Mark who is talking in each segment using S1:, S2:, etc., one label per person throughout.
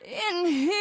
S1: in here.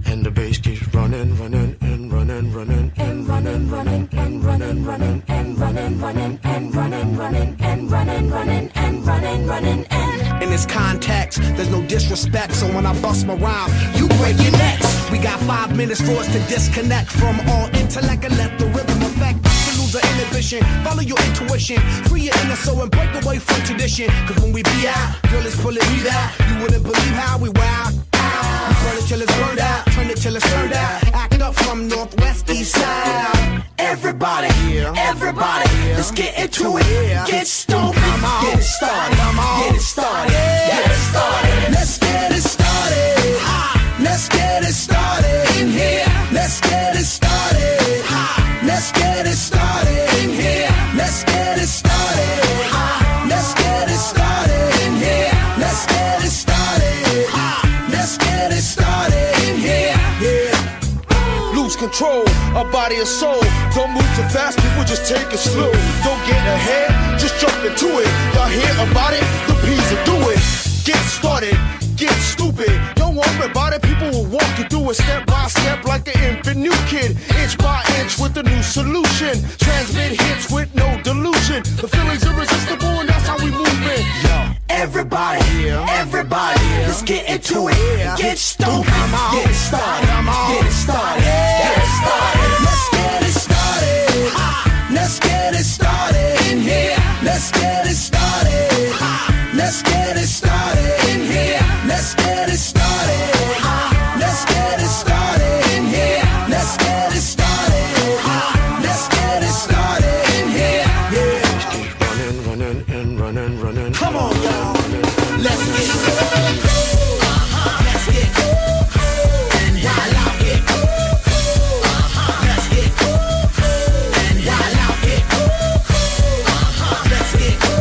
S2: And the bass keeps running, running, and running, running, and running, running, and running, running, and running, running, and running, running, and running, running, and running, running, and
S3: in this context, there's no disrespect, so when I bust my rhyme, you break your necks. We got 5 minutes for us to disconnect from all intellect and let the rhythm affect. To lose our inhibition, follow your intuition, free your inner soul and break away from tradition. Cause when we be out, girl, it's pulling me out. You wouldn't believe how we wow. We burn it till it's burned out, turn it till it's turned out. Act up from northwest, east side. Everybody, everybody, let's get into it. Get stoked, get it started, get it started, get it started. Let's get it started. Let's get it started in here. Let's get it started. Let's get it started in here. Let's get it started. Let's get it started in here. Let's get it started. Let's get it started in here. Yeah. Lose control of body and soul. Don't move too fast, people just take it slow. Don't get ahead, just jump into it. Y'all hear about it? The P's will do it. Get started, get stupid. Don't worry about it, people will walk you through it step by step like an infant new kid. Inch by inch with a new solution. Transmit hits with no delusion. The feeling's irresistible and that's how we move it. Yo. Everybody, everybody, let's get into it. Get stoked, get it started, get it started, get it started. Let's get it started. Let's get it started in here. Let's get it started. Let's get it started in here. Let's get it started. Let's get it started in here. Let's get it started. Let's get it started in here. Yeah.
S2: Running, running, and running, running.
S3: Come on, y'all. Let's get it. Let's get it. And while I get it. Let's get it. And while I get it. Let's get it.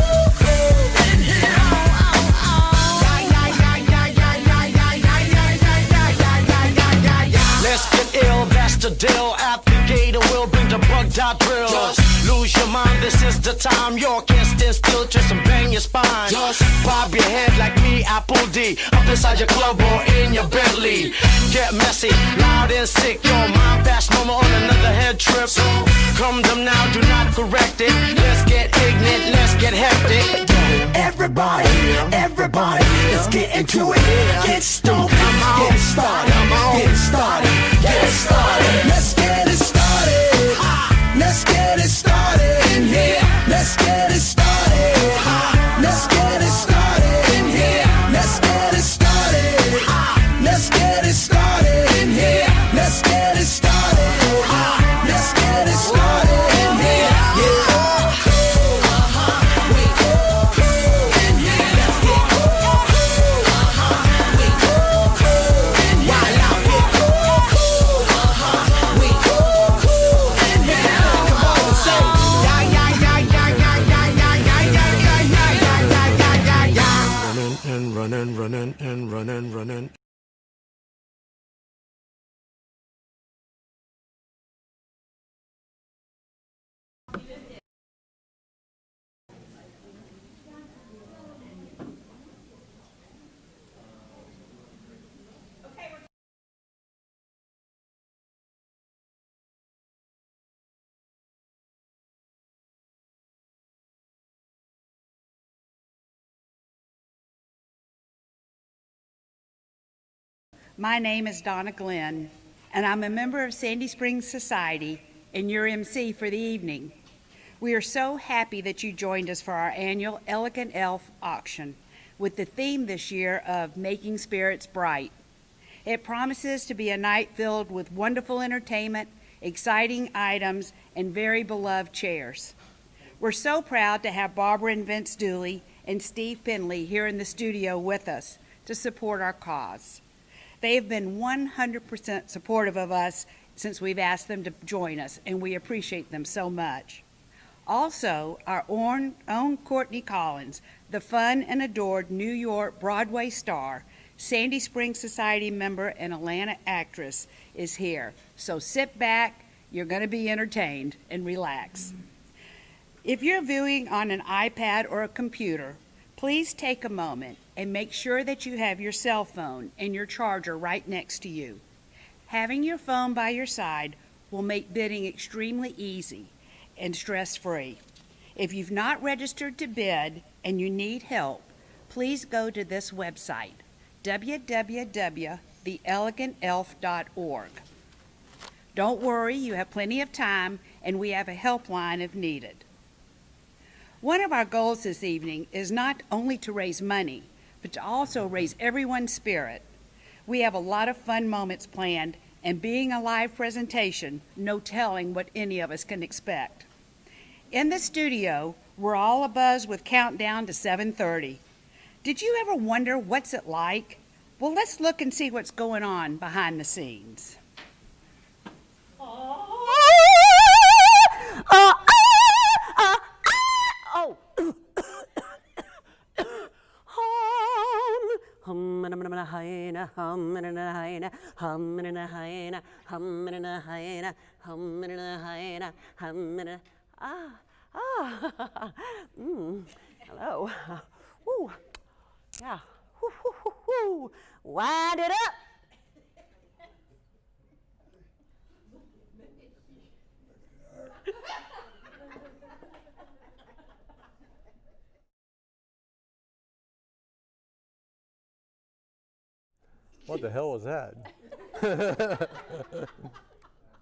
S4: Let's get ill, that's the deal. At the gate, we'll bring the bugged out drill. Just lose your mind, this is the time. You can't stand still, twist and bang your spine. Just bob your head like me, Apple D. Up inside your club or in your Bentley. Get messy, loud and sick. Your mind fast, normal on another head trip. So come them now, do not correct it. Let's get ignorant, let's get hectic.
S3: Everybody, everybody, let's get into it. Get stoked, get it started, get it started, get it started. Let's get it started. Let's get it started in here. Let's get it started. Let's get it started in here. Let's get it started. Let's get it started in here. Let's get it started. Let's get it started in here. Yeah.
S2: Running, running, and running, running.
S5: My name is Donna Glenn, and I'm a member of Sandy Springs Society and your MC for the evening. We are so happy that you joined us for our annual Elegant Elf auction with the theme this year of Making Spirits Bright. It promises to be a night filled with wonderful entertainment, exciting items, and very beloved chairs. We're so proud to have Barbara and Vince Dooley and Steve Finley here in the studio with us to support our cause. They have been 100% supportive of us since we've asked them to join us, and we appreciate them so much. Also, our own Courtney Collins, the fun and adored New York Broadway star, Sandy Springs Society member, and Atlanta actress, is here. So sit back, you're going to be entertained, and relax. If you're viewing on an iPad or a computer, Please take a moment and make sure that you have your cell phone and your charger right next to you. Having your phone by your side will make bidding extremely easy and stress-free. If you've not registered to bid and you need help, please go to this website, www.theelegantelf.org. Don't worry, you have plenty of time, and we have a helpline if needed. One of our goals this evening is not only to raise money, but to also raise everyone's spirit. We have a lot of fun moments planned, and being a live presentation, no telling what any of us can expect. In the studio, we're all abuzz with countdown to 7:30. Did you ever wonder what's it like? Well, let's look and see what's going on behind the scenes.
S1: Hello. Woo. Yeah. Woo, woo, woo, woo. Wind it up.
S6: What the hell was that?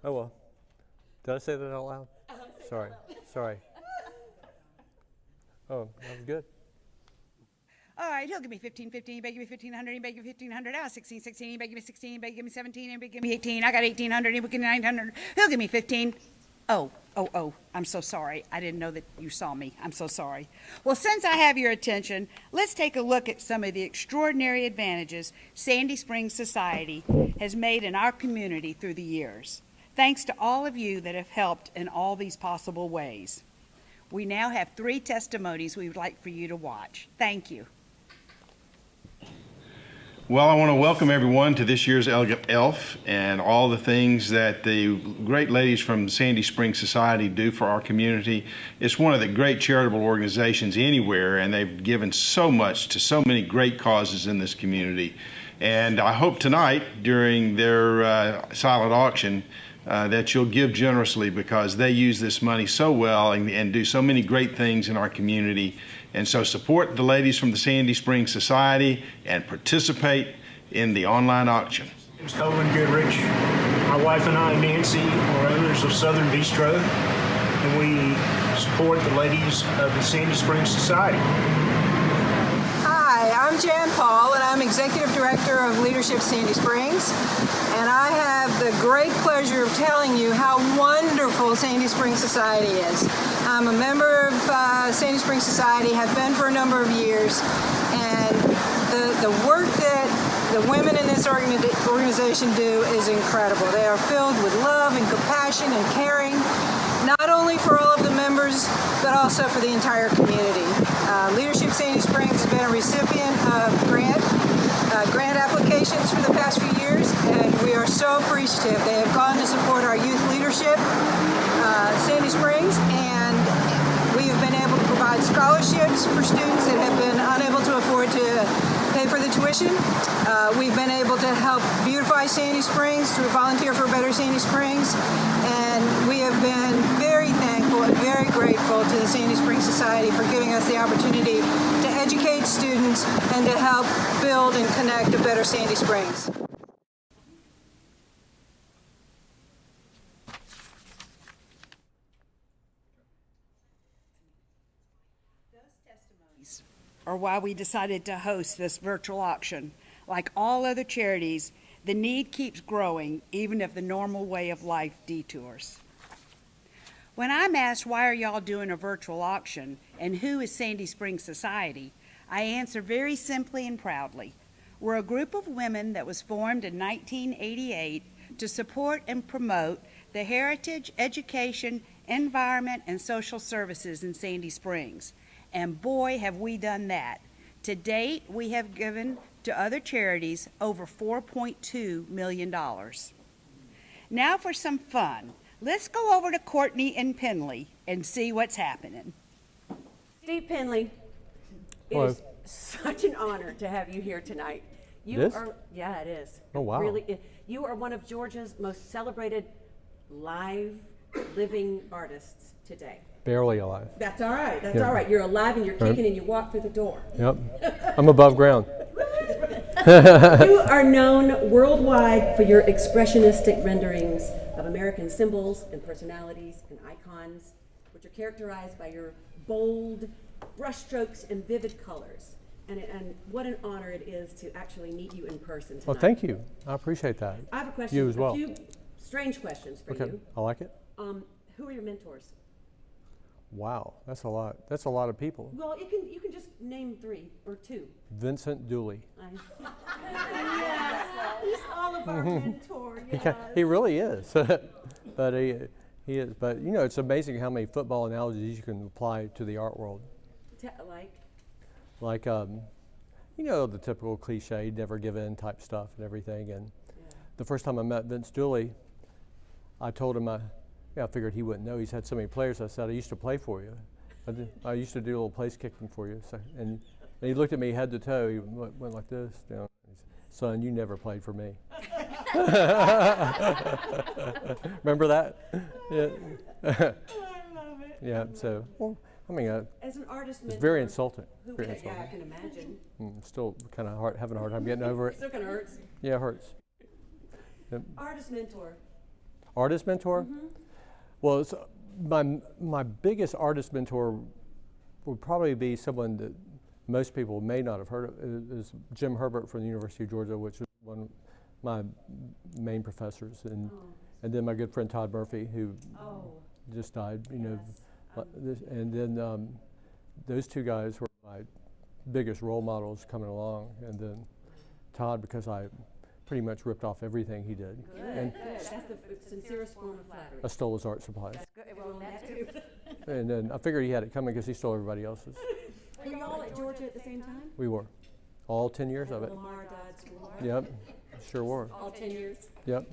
S6: Oh well. Did I say that out loud? Sorry. Oh, that was good.
S5: All right, he'll give me 15, he may give me 1,500, he may give me 1,500, 16, he may give me 16, he may give me 17, he may give me 18, I got 1,800, he may give me 900, he'll give me 15. Oh, I'm so sorry. I didn't know that you saw me. I'm so sorry. Well, since I have your attention, let's take a look at some of the extraordinary advantages Sandy Springs Society has made in our community through the years. Thanks to all of you that have helped in all these possible ways. We now have 3 testimonies we would like for you to watch. Thank you.
S7: Well, I want to welcome everyone to this year's Elegant Elf and all the things that the great ladies from Sandy Springs Society do for our community. It's one of the great charitable organizations anywhere, and they've given so much to so many great causes in this community. And I hope tonight, during their silent auction, that you'll give generously, because they use this money so well and do so many great things in our community. And so support the ladies from the Sandy Springs Society and participate in the online auction.
S8: James Colvin Goodrich. My wife and I, Nancy, are owners of Southern Bistro, and we support the ladies of the Sandy Springs Society.
S9: Hi, I'm Jan Paul, and I'm Executive Director of Leadership Sandy Springs. And I have the great pleasure of telling you how wonderful Sandy Springs Society is. I'm a member of Sandy Springs Society, have been for a number of years, and the work that the women in this organization do is incredible. They are filled with love and compassion and caring, not only for all of the members, but also for the entire community. Leadership Sandy Springs has been a recipient of grant applications for the past few years, and we are so appreciative. They have gone to support our youth leadership, Sandy Springs, and we have been able to provide scholarships for students that have been unable to afford to pay for the tuition. We've been able to help beautify Sandy Springs through Volunteer for a Better Sandy Springs, and we have been very thankful and very grateful to the Sandy Springs Society for giving us the opportunity to educate students and to help build and connect a better Sandy Springs.
S5: Or why we decided to host this virtual auction. Like all other charities, the need keeps growing, even if the normal way of life detours. When I'm asked, why are y'all doing a virtual auction and who is Sandy Springs Society, I answer very simply and proudly. We're a group of women that was formed in 1988 to support and promote the heritage, education, environment, and social services in Sandy Springs. And boy, have we done that. To date, we have given to other charities over $4.2 million. Now for some fun. Let's go over to Courtney and Penley and see what's happening.
S1: Steve Penley. It
S6: Hello.
S1: is such an honor to have you here tonight. You
S6: It is?
S1: are, yeah, it is.
S6: Oh, wow.
S1: You are one of Georgia's most celebrated live living artists today.
S6: Barely alive.
S1: That's all right. That's
S6: Yeah.
S1: all right. You're alive and you're
S6: Right.
S1: kicking and you walk through the door.
S6: Yep. I'm above ground.
S1: You are known worldwide for your expressionistic renderings of American symbols and personalities and icons, which are characterized by your bold brushstrokes and vivid colors. And what an honor it is to actually meet you in person tonight.
S6: Well, thank you. I appreciate that.
S1: I have a question.
S6: You as well.
S1: A few strange questions for
S6: Okay,
S1: you.
S6: I like it.
S1: Who are your mentors?
S6: Wow, that's a lot. That's a lot of people.
S1: Well, you can just name 3 or 2.
S6: Vincent Dooley.
S1: Yes, he's all of our mentor. Yes.
S6: He really is. But he is. But you know, it's amazing how many football analogies you can apply to the art world. Like, you know, the typical cliche, never give in type stuff and everything. And the first time I met Vince Dooley, I told him I figured he wouldn't know. He's had so many players. I said, I used to play for you. I used to do a little place kicking for you. So, and he looked at me head to toe. He went like this. You know, son, you never played for me. Remember that? Yeah.
S1: I love it.
S6: Yeah. So, well, I mean,
S1: as an artist,
S6: it's very insulting. Very
S1: Yeah,
S6: insulting.
S1: I can imagine.
S6: Still kind of having a hard time getting over it.
S1: Still kind of hurts.
S6: Yeah, it hurts. Yep.
S1: Artist mentor.
S6: Artist mentor? Well, it's, my biggest artist mentor would probably be someone that most people may not have heard of. Is Jim Herbert from the University of Georgia, which is one of my main professors, and then my good friend Todd Murphy, who just died. You know, and then those 2 guys were my biggest role models coming along, and then Todd, because I pretty much ripped off everything he did. And
S1: That's the sincerest form of flattery.
S6: I stole his art supplies.
S1: Well, that too.
S6: And then I figured he had it coming because he stole everybody else's.
S1: Were you all at Georgia at the same time?
S6: We were. All 10 years of it.
S1: Lamar died school.
S6: Yep, sure were.
S1: All 10 years.
S6: Yep.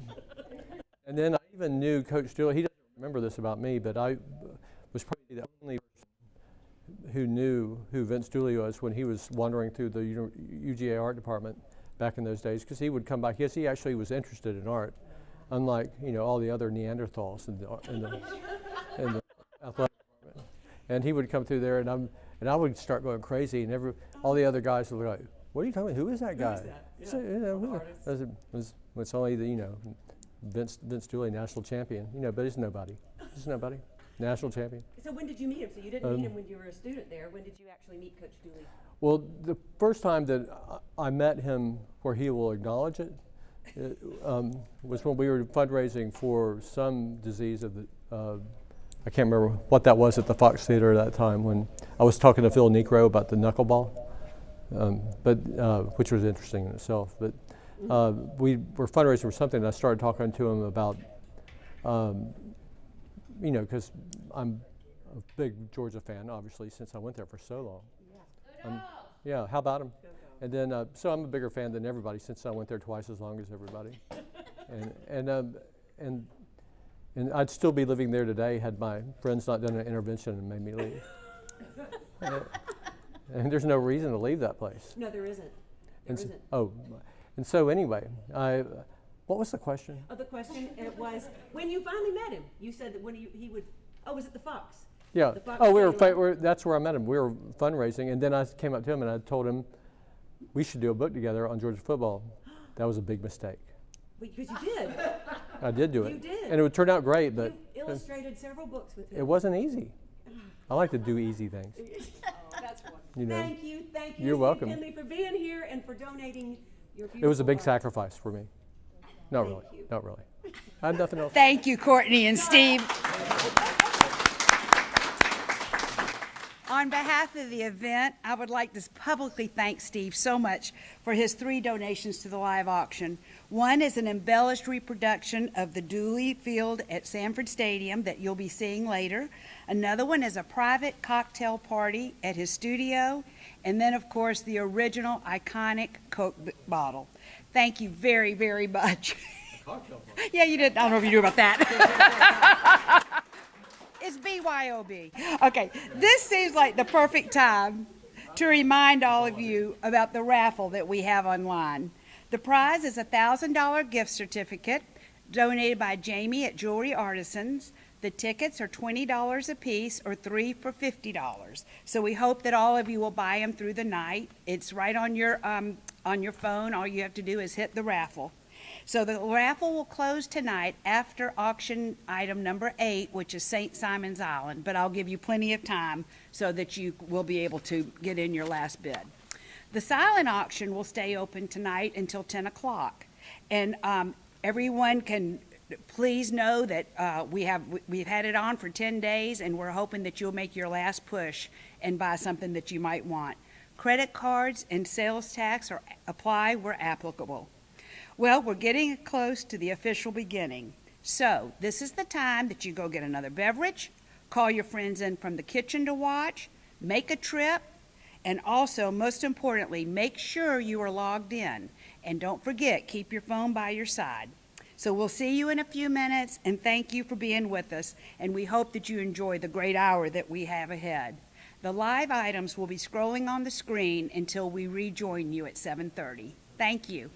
S6: And then I even knew Coach Dooley. He doesn't remember this about me, but I was probably the only person who knew who Vince Dooley was when he was wandering through the UGA art department back in those days, because he would come back. Yes, he actually was interested in art, unlike all the other Neanderthals in the athletic department. And he would come through there, and I would start going crazy, and all the other guys would go, "What are you talking about? Who is that guy?" It's only the Vince Dooley, national champion. But he's nobody. He's nobody. National champion.
S1: So when did you meet him? So you didn't meet him when you were a student there. When did you actually meet Coach Dooley?
S6: Well, the first time that I met him, where he will acknowledge it, was when we were fundraising for some disease of the, I can't remember what that was at the Fox Theater at that time, when I was talking to Phil Necro about the knuckleball, which was interesting in itself. But we were fundraising for something, and I started talking to him about, because I'm a big Georgia fan, obviously, since I went there for so long. Yeah, how about him? And then, so I'm a bigger fan than everybody, since I went there twice as long as everybody. And I'd still be living there today had my friends not done an intervention and made me leave. And there's no reason to leave that place.
S1: No, there isn't. There isn't.
S6: And so anyway, what was the question?
S1: The question was, when you finally met him, you said that when he would, was it the Fox?
S6: Yeah.
S1: The Fox
S6: That's where I met him. We were fundraising, and then I came up to him and I told him we should do a book together on Georgia football. That was a big mistake.
S1: Because you did.
S6: I did do it.
S1: You did.
S6: And it would turn out great, but
S1: you illustrated several books with him.
S6: it wasn't easy. I like to do easy things.
S1: That's wonderful. Thank you.
S6: You're welcome.
S1: Finley, for being here and for donating your beautiful
S6: It was a big
S1: art.
S6: sacrifice for me. Not really. I had nothing else.
S5: Thank you, Courtney and Steve. On behalf of the event, I would like to publicly thank Steve so much for his 3 donations to the live auction. One is an embellished reproduction of the Dooley Field at Sanford Stadium that you'll be seeing later. Another one is a private cocktail party at his studio. And then, of course, the original iconic Coke bottle. Thank you very, very much.
S6: Cocktail party.
S5: Yeah, you did. I don't know if you knew about that. It's BYOB. Okay, this seems like the perfect time to remind all of you about the raffle that we have online. The prize is a $1,000 gift certificate donated by Jamie at Jewelry Artisans. The tickets are $20 a piece, or 3 for $50. So we hope that all of you will buy them through the night. It's right on your phone. All you have to do is hit the raffle. So the raffle will close tonight after auction item number 8, which is St. Simon's Island, but I'll give you plenty of time so that you will be able to get in your last bid. The silent auction will stay open tonight until 10 o'clock, and everyone can please know that we've had it on for 10 days, and we're hoping that you'll make your last push and buy something that you might want. Credit cards and sales tax apply where applicable. Well, we're getting close to the official beginning. So this is the time that you go get another beverage, call your friends in from the kitchen to watch, make a trip, and also, most importantly, make sure you are logged in. And don't forget, keep your phone by your side. So we'll see you in a few minutes, and thank you for being with us, and we hope that you enjoy the great hour that we have ahead. The live items will be scrolling on the screen until we rejoin you at 7:30. Thank you.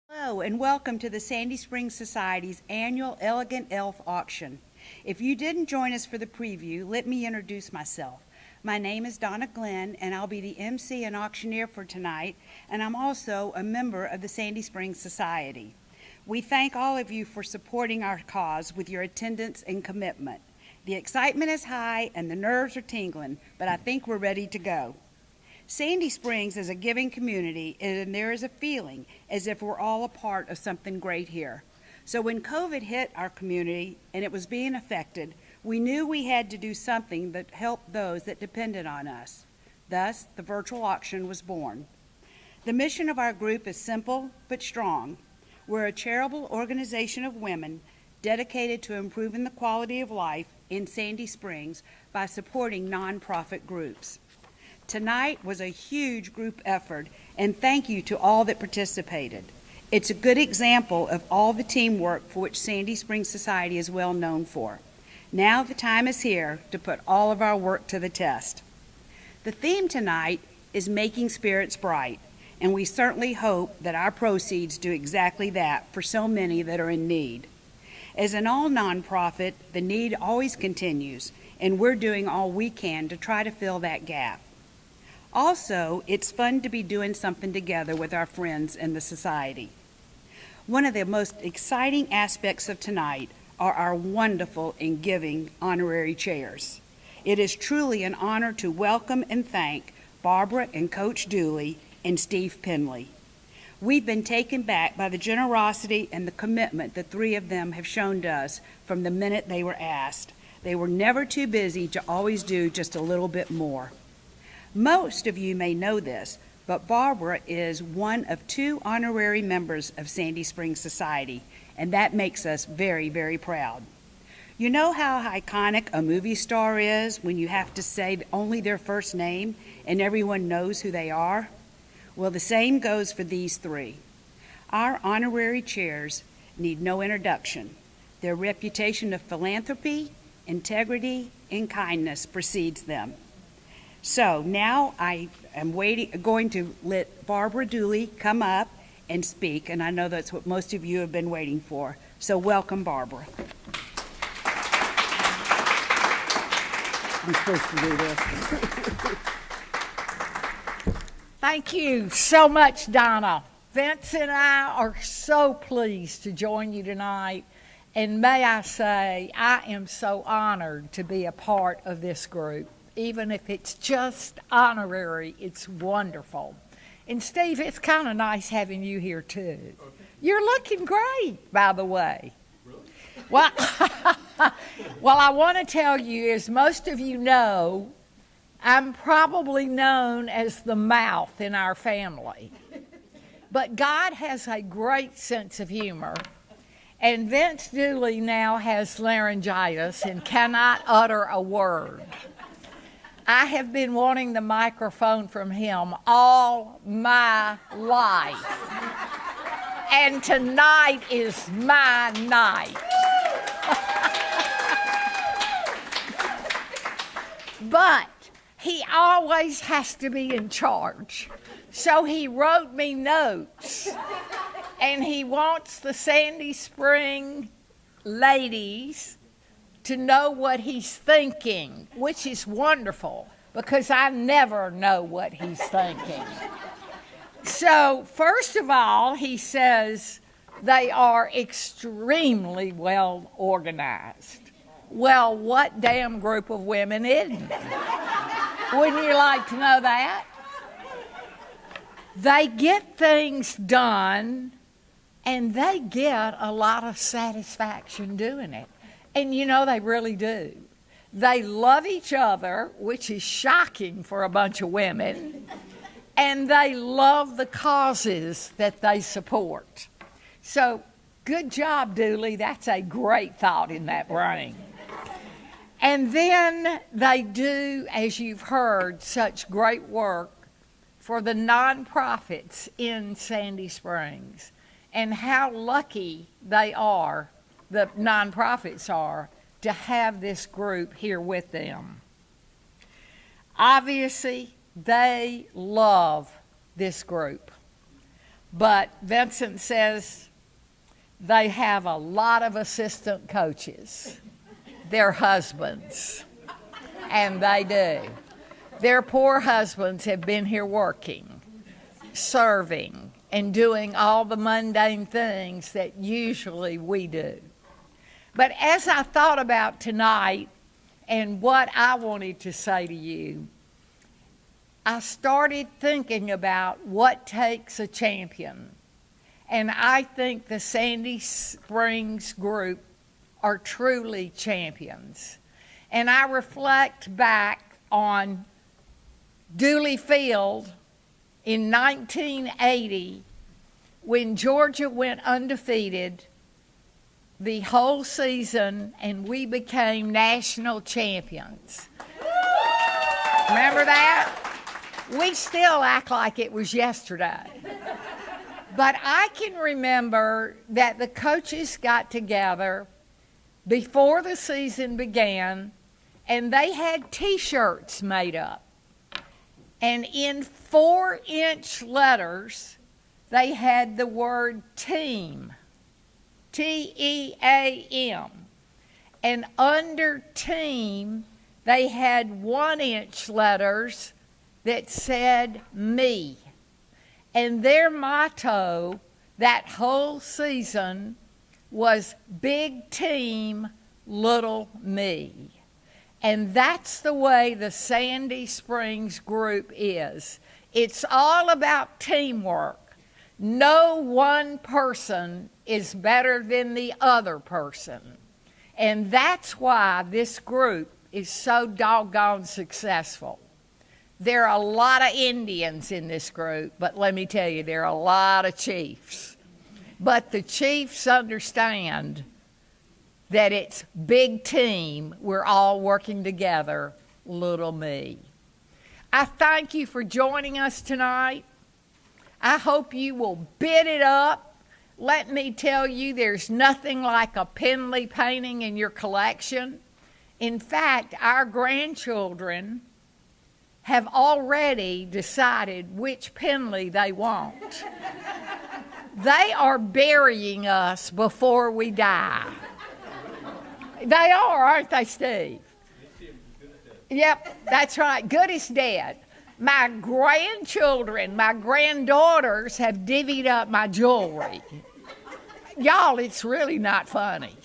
S5: Hello and welcome to the Sandy Springs Society's annual Elegant Elf auction. If you didn't join us for the preview, let me introduce myself. My name is Donna Glenn, and I'll be the MC and auctioneer for tonight, and I'm also a member of the Sandy Springs Society. We thank all of you for supporting our cause with your attendance and commitment. The excitement is high and the nerves are tingling, but I think we're ready to go. Sandy Springs is a giving community, and there is a feeling as if we're all a part of something great here. So when COVID hit our community and it was being affected, we knew we had to do something that helped those that depended on us. Thus, the virtual auction was born. The mission of our group is simple but strong. We're a charitable organization of women dedicated to improving the quality of life in Sandy Springs by supporting nonprofit groups. Tonight was a huge group effort, and thank you to all that participated. It's a good example of all the teamwork for which Sandy Springs Society is well known for. Now the time is here to put all of our work to the test. The theme tonight is Making Spirits Bright, and we certainly hope that our proceeds do exactly that for so many that are in need. As an all nonprofit, the need always continues, and we're doing all we can to try to fill that gap. Also, it's fun to be doing something together with our friends in the society. One of the most exciting aspects of tonight are our wonderful and giving honorary chairs. It is truly an honor to welcome and thank Barbara and Coach Dooley and Steve Penley. We've been taken back by the generosity and the commitment the three of them have shown to us from the minute they were asked. They were never too busy to always do just a little bit more. Most of you may know this, but Barbara is one of 2 honorary members of Sandy Springs Society, and that makes us very, very proud. You know how iconic a movie star is when you have to say only their first name and everyone knows who they are? Well, the same goes for these 3. Our honorary chairs need no introduction. Their reputation of philanthropy, integrity, and kindness precedes them. So now I am going to let Barbara Dooley come up and speak, and I know that's what most of you have been waiting for. So welcome, Barbara.
S6: I'm supposed to do this.
S10: Thank you so much, Donna. Vince and I are so pleased to join you tonight. And may I say, I am so honored to be a part of this group. Even if it's just honorary, it's wonderful. And Steve, it's kind of nice having you here too. Okay. You're looking great, by the way. Really? Well, well, I want to tell you, as most of you know, I'm probably known as the mouth in our family. But God has a great sense of humor. And Vince Dooley now has laryngitis and cannot utter a word. I have been wanting the microphone from him all my life. And tonight is my night. But he always has to be in charge. So he wrote me notes. And he wants the Sandy Spring ladies to know what he's thinking, which is wonderful because I never know what he's thinking. So, first of all, he says they are extremely well organized. Well, what damn group of women isn't? Wouldn't you like to know that? They get things done, and they get a lot of satisfaction doing it. And you know they really do. They love each other, which is shocking for a bunch of women, and they love the causes that they support. So, good job, Dooley. That's a great thought in that brain. And then they do, as you've heard, such great work for the nonprofits in Sandy Springs. And how lucky they are, the nonprofits are, to have this group here with them. Obviously, they love this group. But Vincent says they have a lot of assistant coaches, their husbands, and they do. Their poor husbands have been here working, serving, and doing all the mundane things that usually we do. But as I thought about tonight and what I wanted to say to you, I started thinking about what takes a champion. And I think the Sandy Springs group are truly champions. And I reflect back on Dooley Field in 1980 when Georgia went undefeated the whole season and we became national champions. Remember that? We still act like it was yesterday. But I can remember that the coaches got together before the season began and they had T-shirts made up. And in 4-inch letters, they had the word team, T-E-A-M. And under team, they had 1-inch letters that said me. And their motto that whole season was big team, little me. And that's the way the Sandy Springs group is. It's all about teamwork. No one person is better than the other person. And that's why this group is so doggone successful. There are a lot of Indians in this group, but let me tell you, there are a lot of chiefs. But the chiefs understand that it's big team, we're all working together, little me. I thank you for joining us tonight. I hope you will bid it up. Let me tell you, there's nothing like a Penley painting in your collection. In fact, our grandchildren have already decided which Penley they want. They are burying us before we die. They are, aren't they, Steve? Yep, that's right. Good is dead. My grandchildren, my granddaughters have divvied up my jewelry. Y'all, it's really not funny.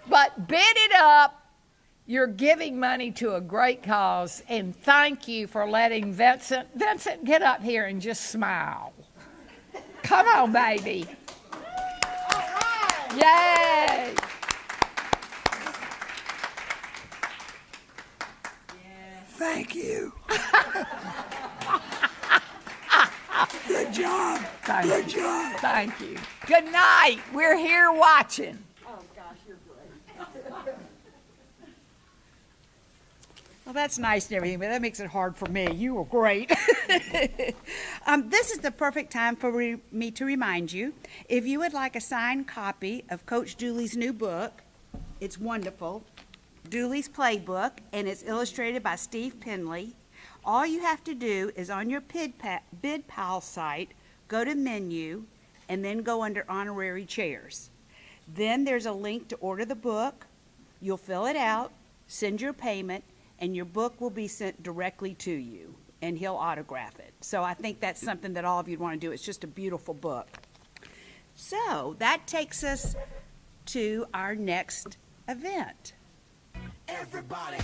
S10: But bid it up. You're giving money to a great cause, and thank you for letting Vincent, get up here and just smile. Come on, baby. Yay.
S3: Thank you. Good job. Good job.
S10: Thank you. Good night. We're here watching.
S1: Oh, gosh, you're great.
S5: Well, that's nice and everything, but that makes it hard for me. You were great. This is the perfect time for me to remind you, if you would like a signed copy of Coach Dooley's new book, it's wonderful, Dooley's Playbook, and it's illustrated by Steve Penley. All you have to do is on your BidPal site, go to menu, and then go under honorary chairs. Then there's a link to order the book. You'll fill it out, send your payment, and your book will be sent directly to you, and he'll autograph it. So I think that's something that all of you'd want to do. It's just a beautiful book. So that takes us to our next event.
S3: Everybody,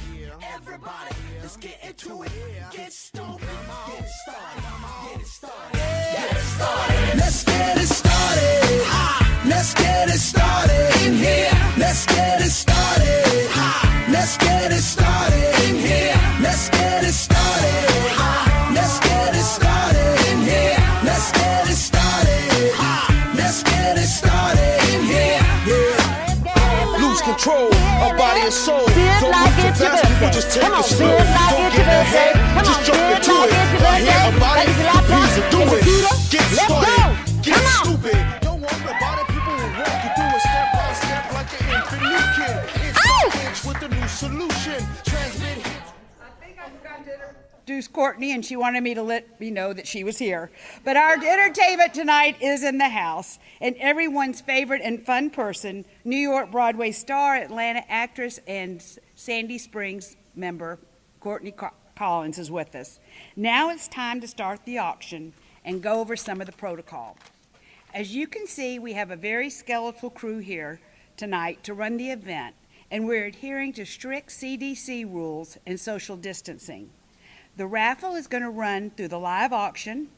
S3: let's get into it. Get stupid, get it started, get it started, get it started. Let's get it started. Let's get it started in here. Let's get it started. Let's get it started in here. Let's get it started. Let's get it started in here. Let's get it started. Let's get it started in here. Yeah. Lose control of body and soul. Don't move too fast, people just take it slow. Don't get ahead, just jump into it. Hear about it, easy do it. Get started, get stupid. Don't worry about it, people will walk you through it step by step like an infant new kid. It's with the new solution. Transmit.
S5: I think I forgot to introduce Courtney, and she wanted me to let me know that she was here. But our entertainment tonight is in the house, and everyone's favorite and fun person, New York Broadway star, Atlanta actress, and Sandy Springs member, Courtney Collins, is with us. Now it's time to start the auction and go over some of the protocol. As you can see, we have a very skeletal crew here tonight to run the event, and we're adhering to strict CDC rules and social distancing. The raffle is going to run through the live auction.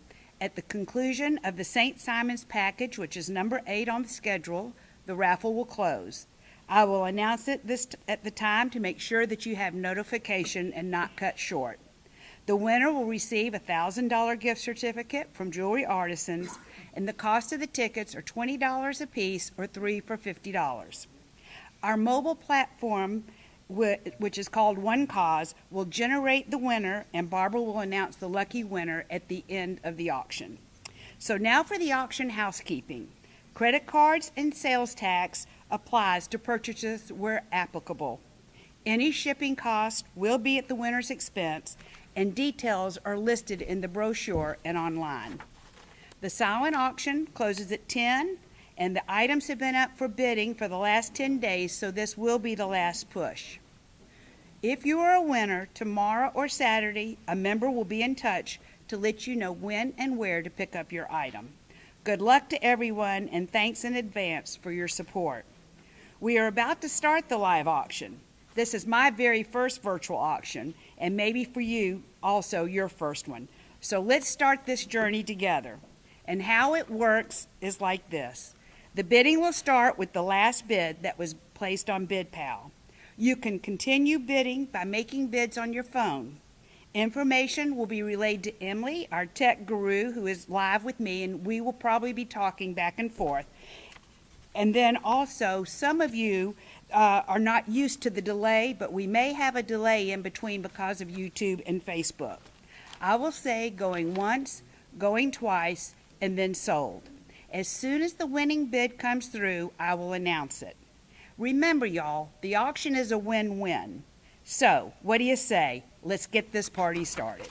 S5: At the conclusion of the St. Simon's package, which is number 8 on the schedule, the raffle will close. I will announce it at the time to make sure that you have notification and not cut short. The winner will receive a $1,000 gift certificate from Jewelry Artisans, and the cost of the tickets are $20 a piece or 3 for $50. Our mobile platform, which is called One Cause, will generate the winner, and Barbara will announce the lucky winner at the end of the auction. So now for the auction housekeeping. Credit cards and sales tax applies to purchases where applicable. Any shipping cost will be at the winner's expense, and details are listed in the brochure and online. The silent auction closes at 10, and the items have been up for bidding for the last 10 days, so this will be the last push. If you are a winner, tomorrow or Saturday, a member will be in touch to let you know when and where to pick up your item. Good luck to everyone, and thanks in advance for your support. We are about to start the live auction. This is my very first virtual auction, and maybe for you also your first one. So let's start this journey together. And how it works is like this. The bidding will start with the last bid that was placed on BidPal. You can continue bidding by making bids on your phone. Information will be relayed to Emily, our tech guru, who is live with me, and we will probably be talking back and forth. And then also, some of you are not used to the delay, but we may have a delay in between because of YouTube and Facebook. I will say going once, going twice, and then sold. As soon as the winning bid comes through, I will announce it. Remember, y'all, the auction is a win-win. So, what do you say? Let's get this party started.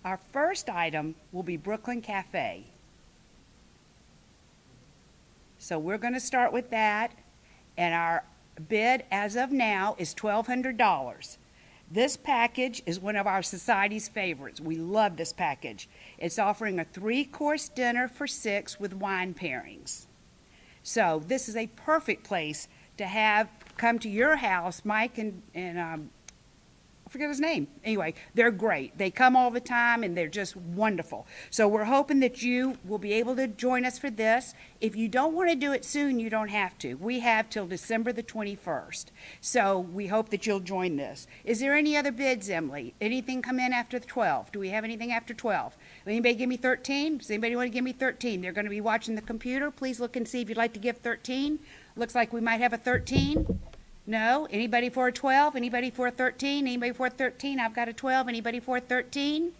S5: Our first item will be Brooklyn Cafe. So we're going to start with that, and our bid as of now is $1,200. This package is one of our society's favorites. We love this package. It's offering a 3-course dinner for 6 with wine pairings. So this is a perfect place to have come to your house. Mike and I forget his name. Anyway, they're great. They come all the time, and they're just wonderful. So we're hoping that you will be able to join us for this. If you don't want to do it soon, you don't have to. We have till December the 21st. So we hope that you'll join this. Is there any other bids, Emily? Anything come in after 12? Do we have anything after 12? Anybody give me 13? Does anybody want to give me 13? They're going to be watching the computer. Please look and see if you'd like to give 13. Looks like we might have a 13. No? Anybody for a 12? Anybody for a 13? Anybody for a 13? I've got a 12. Anybody for a 13?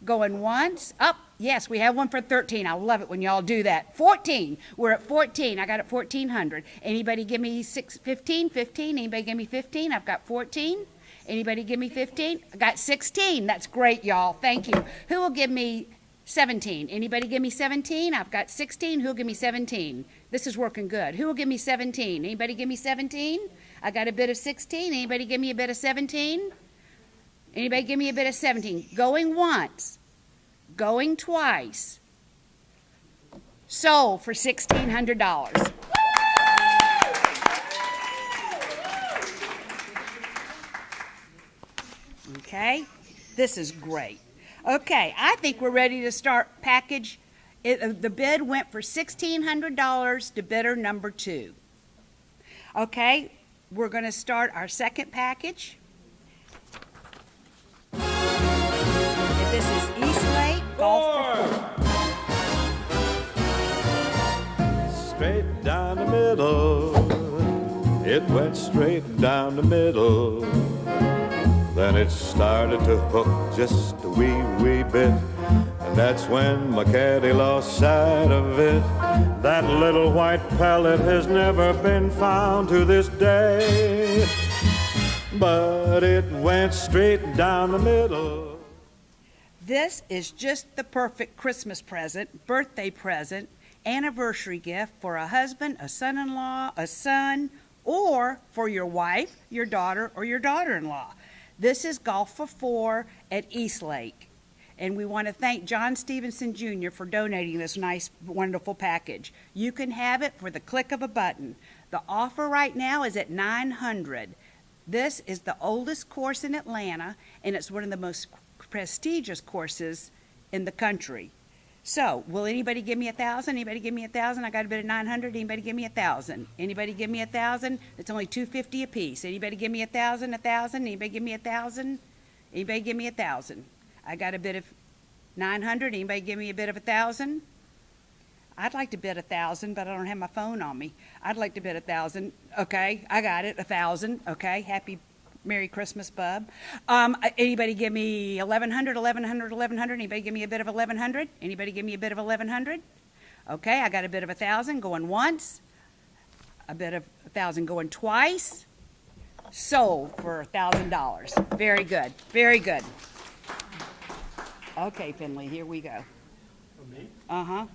S5: Going once? Up. Yes, we have one for 13. I love it when y'all do that. 14. We're at 14. I got it 1,400. Anybody give me 15? 15. Anybody give me 15? I've got 14. Anybody give me 15? I got 16. That's great, y'all. Thank you. Who will give me 17? Anybody give me 17? I've got 16. Who'll give me 17? This is working good. Who will give me 17? Anybody give me 17? I got a bit of 16. Anybody give me a bit of 17? Anybody give me a bit of 17? Going once. Going twice. Sold for $1,600. Okay, this is great. Okay, I think we're ready to start package. The bid went for $1,600 to bidder number 2. Okay, we're going to start our second package. And this is Eastlake Golf for 4.
S11: Straight down the middle, it went straight down the middle. Then it started to hook just a wee bit, and that's when my caddy lost sight of it. That little white pellet has never been found to this day, but it went straight down the middle.
S5: This is just the perfect Christmas present, birthday present, anniversary gift for a husband, a son-in-law, a son, or for your wife, your daughter, or your daughter-in-law. This is Golf for 4 at Eastlake. And we want to thank John Stevenson Jr. for donating this nice, wonderful package. You can have it for the click of a button. The offer right now is at $900. This is the oldest course in Atlanta, and it's one of the most prestigious courses in the country. So, will anybody give me 1,000? Anybody give me 1,000? I got a bid at 900. Anybody give me 1,000? Anybody give me 1,000? It's only $250 a piece. Anybody give me 1,000? 1,000? Anybody give me 1,000? Anybody give me 1,000? I got a bid of 900. Anybody give me a bid of 1,000? I'd like to bid 1,000, but I don't have my phone on me. I'd like to bid 1,000. Okay, I got it. 1,000. Okay, happy Merry Christmas, bub. Anybody give me 1,100, 1,100, 1,100? Anybody give me a bid of 1,100? Anybody give me a bid of 1,100? Okay, I got a bid of 1,000 going once, a bid of 1,000 going twice. Sold for $1,000. Very good, very good. Okay, Finley, here we go. Uh-huh.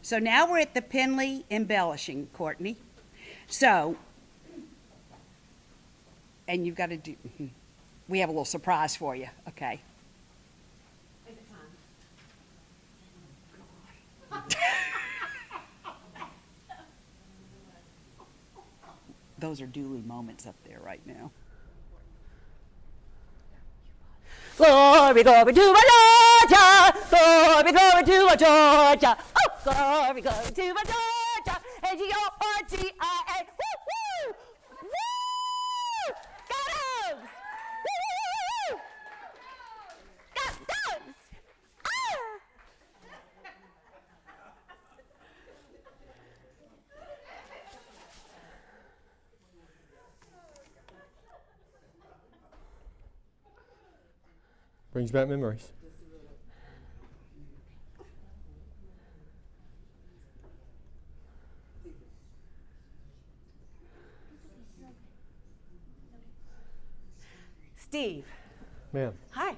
S5: So now we're at the Penley embellishing, Courtney. So, and you've got to do, we have a little surprise for you, okay? Those are Dooley moments up there right now.
S1: Glory, glory to my Georgia. Glory, glory to my Georgia. Oh, glory, glory to my Georgia. Georgia. Woo, woo. Woo! Go Dogs! Woo, woo, woo, woo. Go Dogs! Ah!
S6: Brings back memories.
S1: Steve.
S6: Ma'am.
S1: Hi.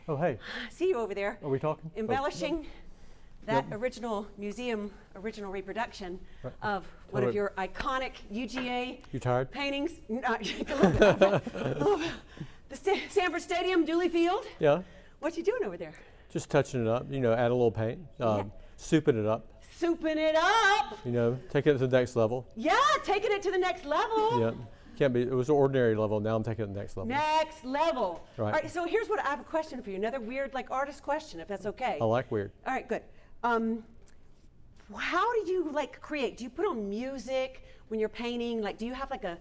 S6: Oh, hey.
S1: I see you over there.
S6: Are we talking?
S1: Embellishing that
S6: Yep.
S1: original museum, original reproduction
S6: Right.
S1: of one of
S6: Totally.
S1: your iconic UGA
S6: You tired?
S1: paintings. The Sanford Stadium, Dooley Field.
S6: Yeah.
S1: What you doing over there?
S6: Just touching it up, you know, add a little paint, souping it up,
S1: Souping it up.
S6: you know, taking it to the next level.
S1: Yeah, taking it to the next level.
S6: Yeah. Can't be, it was an ordinary level, now I'm taking it to the next level.
S1: Next level.
S6: Right.
S1: All right, so here's what I have a question for you. Another weird, like, artist question, if that's okay.
S6: I like weird.
S1: All right, good. How do you, like, create? Do you put on music when you're painting? Like, do you have, like, a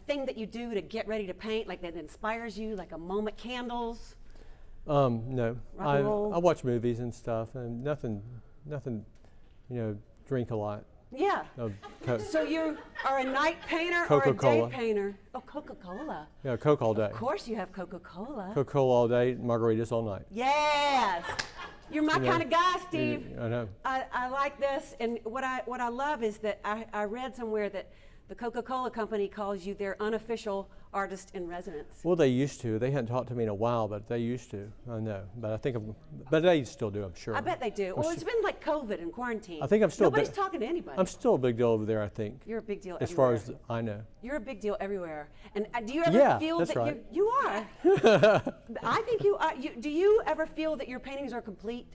S1: thing that you do to get ready to paint, like, that inspires you, like a moment candles?
S6: No.
S1: Rock and roll?
S6: I watch movies and stuff, and nothing, you know, drink a lot.
S1: Yeah.
S6: of Coke.
S1: So you are a night painter or a
S6: Coca-Cola.
S1: day painter? Oh, Coca-Cola.
S6: Yeah, Coke all day.
S1: Of course you have Coca-Cola.
S6: Coca-Cola all day, margaritas all night.
S1: Yes. You're my
S6: You know,
S1: kind of guy, Steve.
S6: I know.
S1: I like this, and what I love is that I read somewhere that the Coca-Cola company calls you their unofficial artist in residence.
S6: Well, they used to. They hadn't talked to me in a while, but they used to. I know. But I think, but they still do, I'm sure.
S1: I bet they do. Well, it's been like COVID and quarantine.
S6: I think I'm still.
S1: Nobody's talking to anybody.
S6: I'm still a big deal over there, I think.
S1: You're a big deal
S6: as
S1: everywhere.
S6: far as I know.
S1: You're a big deal everywhere. And do you ever
S6: Yeah,
S1: feel
S6: that's
S1: that
S6: right.
S1: you are? I think you are. Do you ever feel that your paintings are complete?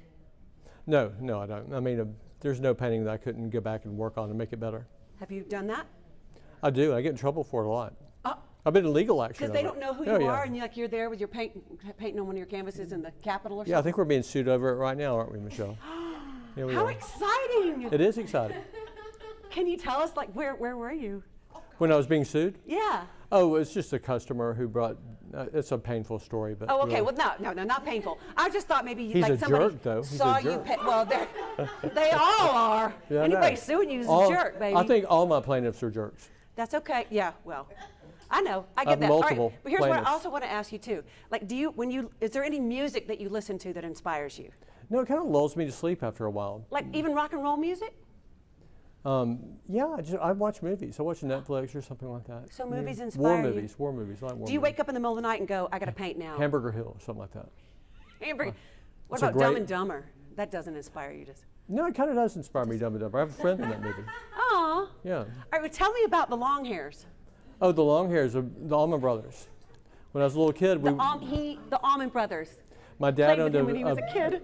S6: No, I don't. I mean, there's no painting that I couldn't go back and work on and make it better.
S1: Have you done that?
S6: I do. I get in trouble for it a lot. I've been in legal action.
S1: Because they don't know who
S6: Oh,
S1: you
S6: yeah.
S1: are, and you're there with your painting on one of your canvases in the Capitol or something.
S6: Yeah, I think we're being sued over it right now, aren't we, Michelle? Yeah, we
S1: How
S6: are.
S1: exciting!
S6: It is exciting.
S1: Can you tell us, like, where were you?
S6: When I was being sued?
S1: Yeah.
S6: Oh, it's just a customer who brought. It's a painful story, but.
S1: Oh, okay.
S6: really.
S1: Well, no, not painful. I just thought maybe
S6: He's
S1: like
S6: a
S1: somebody
S6: jerk, though. He's
S1: saw
S6: a
S1: you.
S6: jerk.
S1: Well, they all are.
S6: Yeah, I
S1: Anybody
S6: know.
S1: suing you is
S6: All-
S1: a jerk, baby.
S6: I think all my plaintiffs are jerks.
S1: That's okay. Yeah. Well, I know. I
S6: I
S1: get
S6: have
S1: that.
S6: multiple
S1: All right. But here's what I
S6: plaintiffs.
S1: also want to ask you too. Like, is there any music that you listen to that inspires you?
S6: No, it kind of lulls me to sleep after a while.
S1: Like even rock and roll music?
S6: Yeah, I watch movies. I watch Netflix or something like that.
S1: So
S6: I mean,
S1: movies inspire you?
S6: War movies. I like war
S1: Do you
S6: movies.
S1: wake up in the middle of the night and go, I got to paint now?
S6: Hamburger Hill or something like that.
S1: Hamburger. What
S6: It's a
S1: about Dumb
S6: great-
S1: and Dumber? That doesn't inspire you, does it?
S6: No, it kind of does inspire me, Dumb and Dumber. I have a friend in that movie.
S1: Aw.
S6: Yeah.
S1: All right, well, tell me about the long hairs.
S6: Oh, the long hairs of the Allman Brothers. When I was a little kid,
S1: The Allman Brothers.
S6: my dad
S1: played with
S6: owned
S1: him when he was a kid.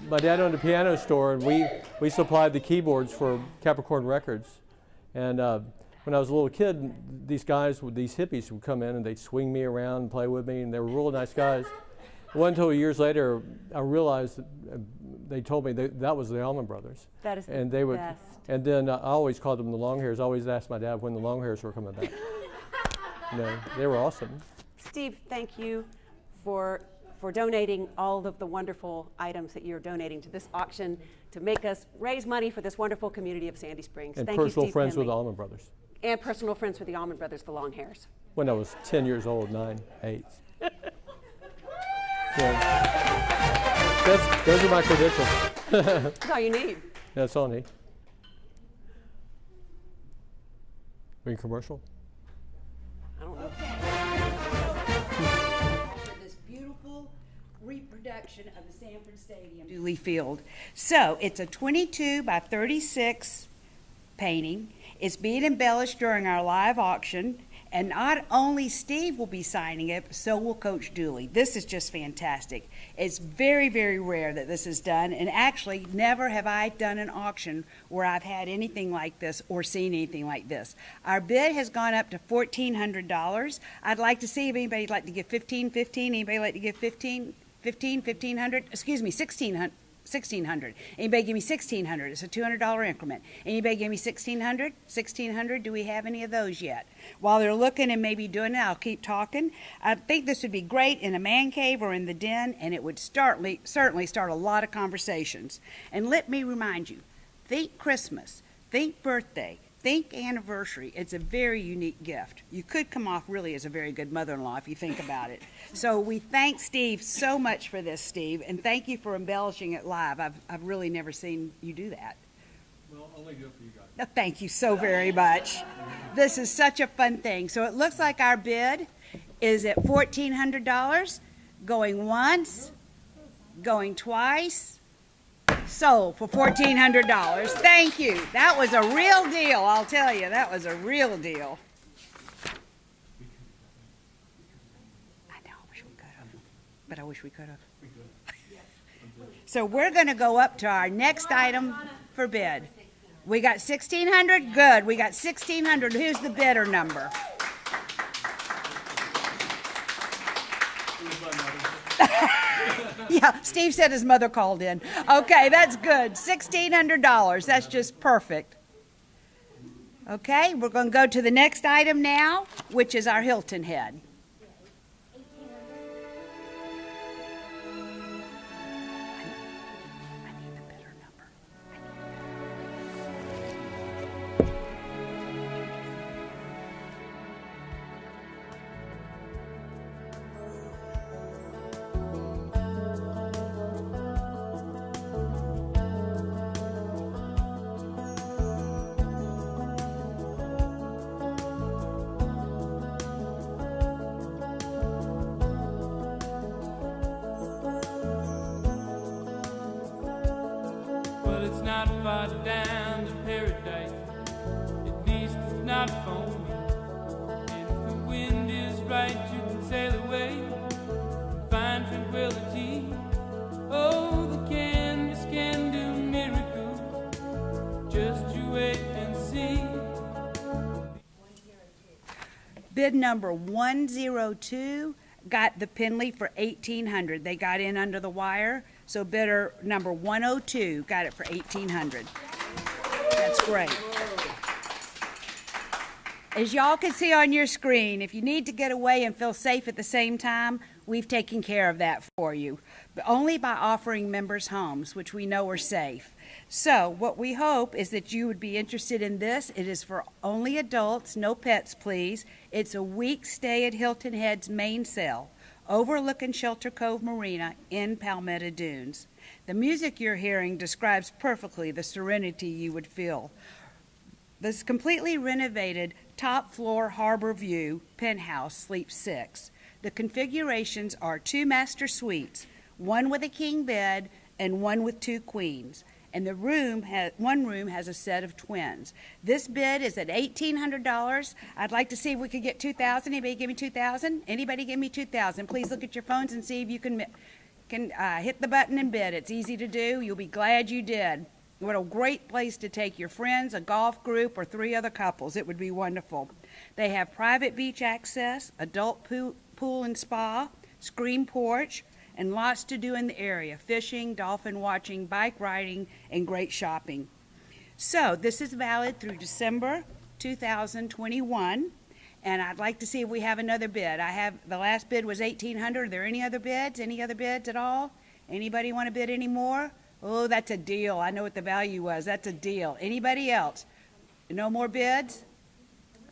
S6: My dad owned a piano store, and we supplied the keyboards for Capricorn Records. And when when I was a little kid, these guys, these hippies would come in and they'd swing me around and play with me, and they were really nice guys. One until years later, I realized that they told me that was the Allman Brothers.
S1: That is the
S6: and they would,
S1: best.
S6: And then I always called them the long hairs. I always asked my dad when the long hairs were coming back. They were awesome.
S1: Steve, thank you for donating all of the wonderful items that you're donating to this auction to make us raise money for this wonderful community of Sandy Springs.
S6: And
S1: Thank you,
S6: personal
S1: Steve
S6: friends with
S1: Penley.
S6: the Allman Brothers.
S1: And personal friends with the Allman Brothers, the long hairs.
S6: When I was 10 years old, 9, 8. Those are my credentials.
S1: That's all you need.
S6: That's all I need. Are you commercial?
S1: I don't know.
S5: For this beautiful reproduction of the Sanford Stadium, Dooley Field. So it's a 22 by 36 painting. It's being embellished during our live auction. And not only Steve will be signing it, but so will Coach Dooley. This is just fantastic. It's very, very rare that this is done, and actually never have I done an auction where I've had anything like this or seen anything like this. Our bid has gone up to $1,400. I'd like to see if anybody'd like to give $1,500. Anybody like to give $1,500? Excuse me, $1,600. $1,600. Anybody give me $1,600? It's a $200 increment. Anybody give me $1,600? $1,600? Do we have any of those yet? While they're looking and maybe doing it, I'll keep talking. I think this would be great in a man cave or in the den, and it would certainly start a lot of conversations. And let me remind you, think Christmas, think birthday, think anniversary. It's a very unique gift. You could come off really as a very good mother-in-law if you think about it. So we thank Steve so much for this, Steve, and thank you for embellishing it live. I've really never seen you do that.
S6: Well, only good for you guys.
S5: Thank you so very much. This is such a fun thing. So it looks like our bid is at $1,400, going once, going twice. Sold for $1,400. Thank you. That was a real deal, I'll tell you. That was a real deal. I know, I wish we could have. But I wish we could have. So we're going to go up to our next item for bid. We got $1,600? Good. We got $1,600. Who's the bidder number? Yeah, Steve said his mother called in. Okay, that's good. $1,600. That's just perfect. Okay, we're going to go to the next item now, which is our Hilton Head. I need the bidder number.
S12: Well, it's not far down to paradise. At least it's not for me. And if the wind is right, you can sail away and find tranquility. Oh, the canvas can do miracles. Just you wait and see.
S5: Bid number 102 got the Penley for $1,800. They got in under the wire, so bidder number 102 got it for $1,800. That's great. As y'all can see on your screen, if you need to get away and feel safe at the same time, we've taken care of that for you, but only by offering members homes, which we know are safe. So what we hope is that you would be interested in this. It is for only adults, no pets, please. It's a week stay at Hilton Head's main cell, overlooking Shelter Cove Marina in Palmetto Dunes. The music you're hearing describes perfectly the serenity you would feel. This completely renovated top floor harbor view penthouse sleeps 6. The configurations are 2 master suites, one with a king bed and one with 2 queens. And one room has a set of twins. This bid is at $1,800. I'd like to see if we could get $2,000. Anybody give me $2,000? Anybody give me $2,000? Please look at your phones and see if you can hit the button and bid. It's easy to do. You'll be glad you did. What a great place to take your friends, a golf group, or 3 other couples. It would be wonderful. They have private beach access, adult pool and spa, screen porch, and lots to do in the area: fishing, dolphin watching, bike riding, and great shopping. So this is valid through December 2021, and I'd like to see if we have another bid. The last bid was $1,800. Are there any other bids? Any other bids at all? Anybody want to bid any more? Oh, that's a deal. I know what the value was. That's a deal. Anybody else? No more bids?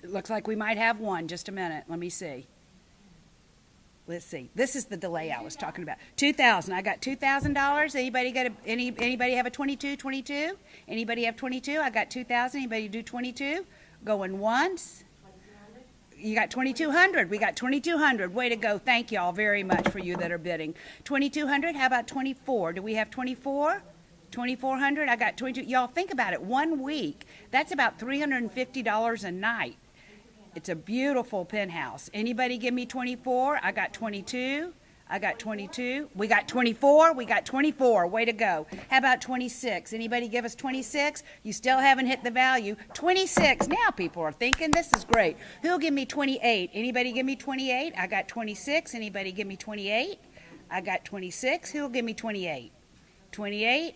S5: It looks like we might have one. Just a minute. Let me see. Let's see. This is the delay I was talking about. $2,000. I got $2,000. Anybody have a 22? Anybody have 22? I got $2,000. Anybody do 22? Going once. You got 2,200. We got 2,200. Way to go. Thank you all very much for you that are bidding. 2,200. How about 24? Do we have 24? 2,400. I got 22. Y'all think about it. 1 week. That's about $350 a night. It's a beautiful penthouse. Anybody give me 24? I got 22. I got 22. We got 24. We got 24. Way to go. How about 26? Anybody give us 26? You still haven't hit the value. 26. Now people are thinking this is great. Who'll give me 28? Anybody give me 28? I got 26. Anybody give me 28? I got 26. Who'll give me 28? 28.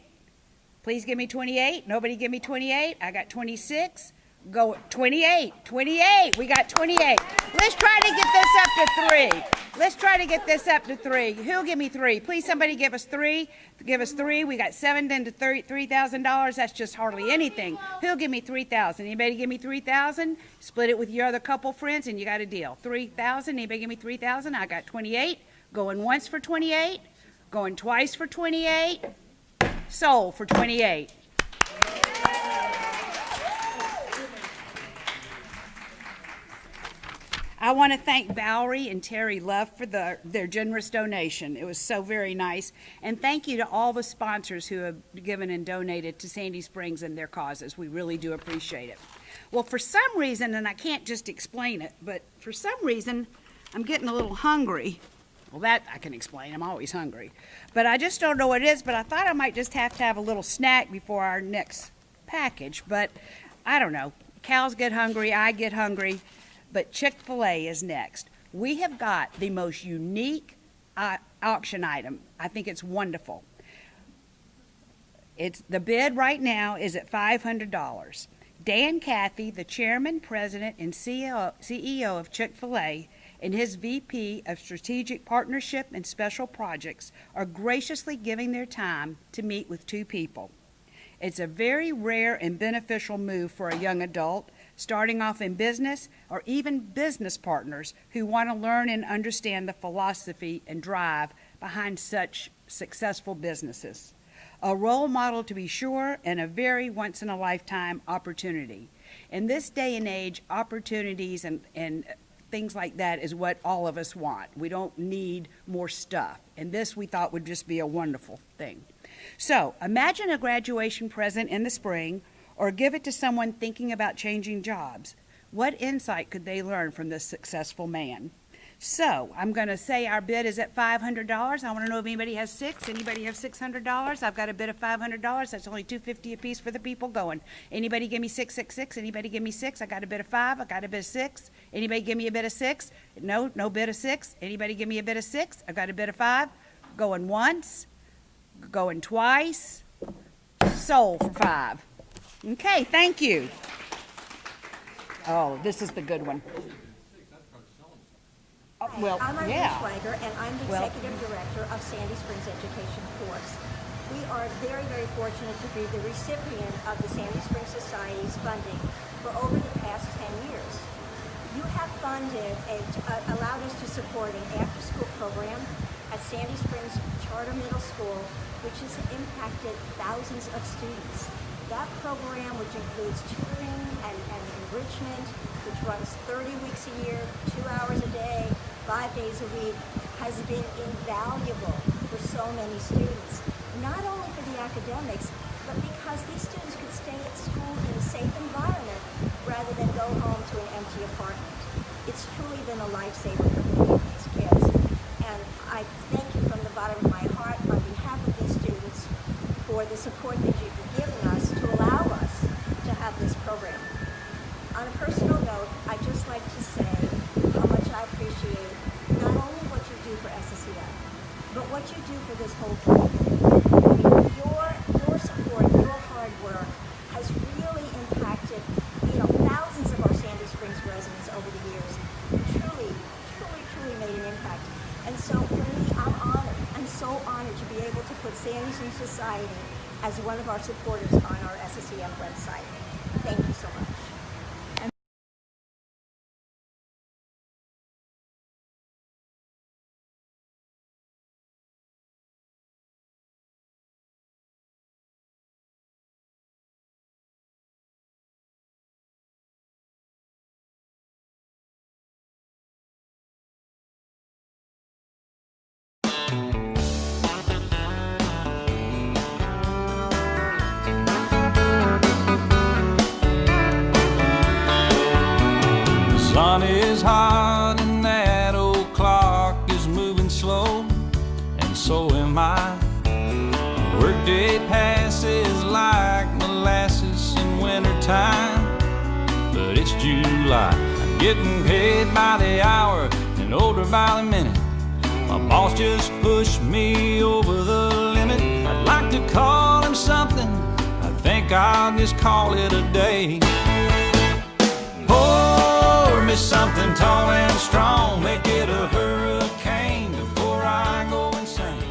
S5: Please give me 28. Nobody give me 28. I got 26. Go 28. 28. We got 28. Let's try to get this up to 3. Let's try to get this up to 3. Who'll give me 3? Please, somebody give us 3. Give us 3. We got $7,000 to $3,000. That's just hardly anything. Who'll give me 3,000? Anybody give me 3,000? Split it with your other couple friends, and you got a deal. 3,000. Anybody give me 3,000? I got 28. Going once for 28. Going twice for 28. Sold for 28. I want to thank Valerie and Terry Love for their generous donation. It was so very nice. And thank you to all the sponsors who have given and donated to Sandy Springs and their causes. We really do appreciate it. Well, for some reason, and I can't just explain it, but for some reason, I'm getting a little hungry. Well, that I can explain. I'm always hungry. But I just don't know what it is, but I thought I might just have to have a little snack before our next package. But I don't know. Cows get hungry. I get hungry. But Chick-fil-A is next. We have got the most unique auction item. I think it's wonderful. The bid right now is at $500. Dan Cathy, the chairman, president, and CEO of Chick-fil-A, and his VP of Strategic Partnership and Special Projects are graciously giving their time to meet with 2 people. It's a very rare and beneficial move for a young adult starting off in business, or even business partners who want to learn and understand the philosophy and drive behind such successful businesses. A role model to be sure, and a very once-in-a-lifetime opportunity. In this day and age, opportunities and things like that is what all of us want. We don't need more stuff, and this we thought would just be a wonderful thing. So imagine a graduation present in the spring, or give it to someone thinking about changing jobs. What insight could they learn from this successful man? So I'm going to say our bid is at $500. I want to know if anybody has 6. Anybody have $600? I've got a bid of $500. That's only $250 a piece for the people going. Anybody give me 666? Anybody give me 6? I got a bid of 5. I got a bid of 6. Anybody give me a bid of 6? No bid of 6. Anybody give me a bid of 6? I got a bid of 5. Going once. Going twice. Sold for 5. Okay, thank you. Oh, this is the good one. Well,
S13: I'm Irene
S5: yeah.
S13: Schwager, and I'm the Executive Director of Sandy Springs Education Force. We are very, very fortunate to be the recipient of the Sandy Springs Society's funding for over the past 10 years. You have funded allowed us to support an after-school program at Sandy Springs Charter Middle School, which has impacted thousands of students. That program, which includes tutoring and enrichment, which runs 30 weeks a year, 2 hours a day, 5 days a week, has been invaluable for so many students. Not only for the academics, but because these students could stay at school in a safe environment rather than go home to an empty apartment. It's truly been a lifesaver for many of these kids. And I thank you from the bottom of my heart on behalf of these students for the support that you've given us do for this whole community. I mean, your support, your hard work has really impacted, thousands of our Sandy Springs residents over the years. Truly made an impact. And so for me, I'm honored. I'm so honored to be able to put Sandy Springs Society as one of our supporters on our SSEF website. Thank you so much.
S12: The sun is hot and that old clock is moving slow, and so am I. Workday passes like molasses in wintertime, but it's July. I'm getting paid by the hour and older by the minute. My boss just pushed me over the limit. I'd like to call him something, I think I'll just call it a day. Pour me something tall and strong, make it a hurricane before I go insane.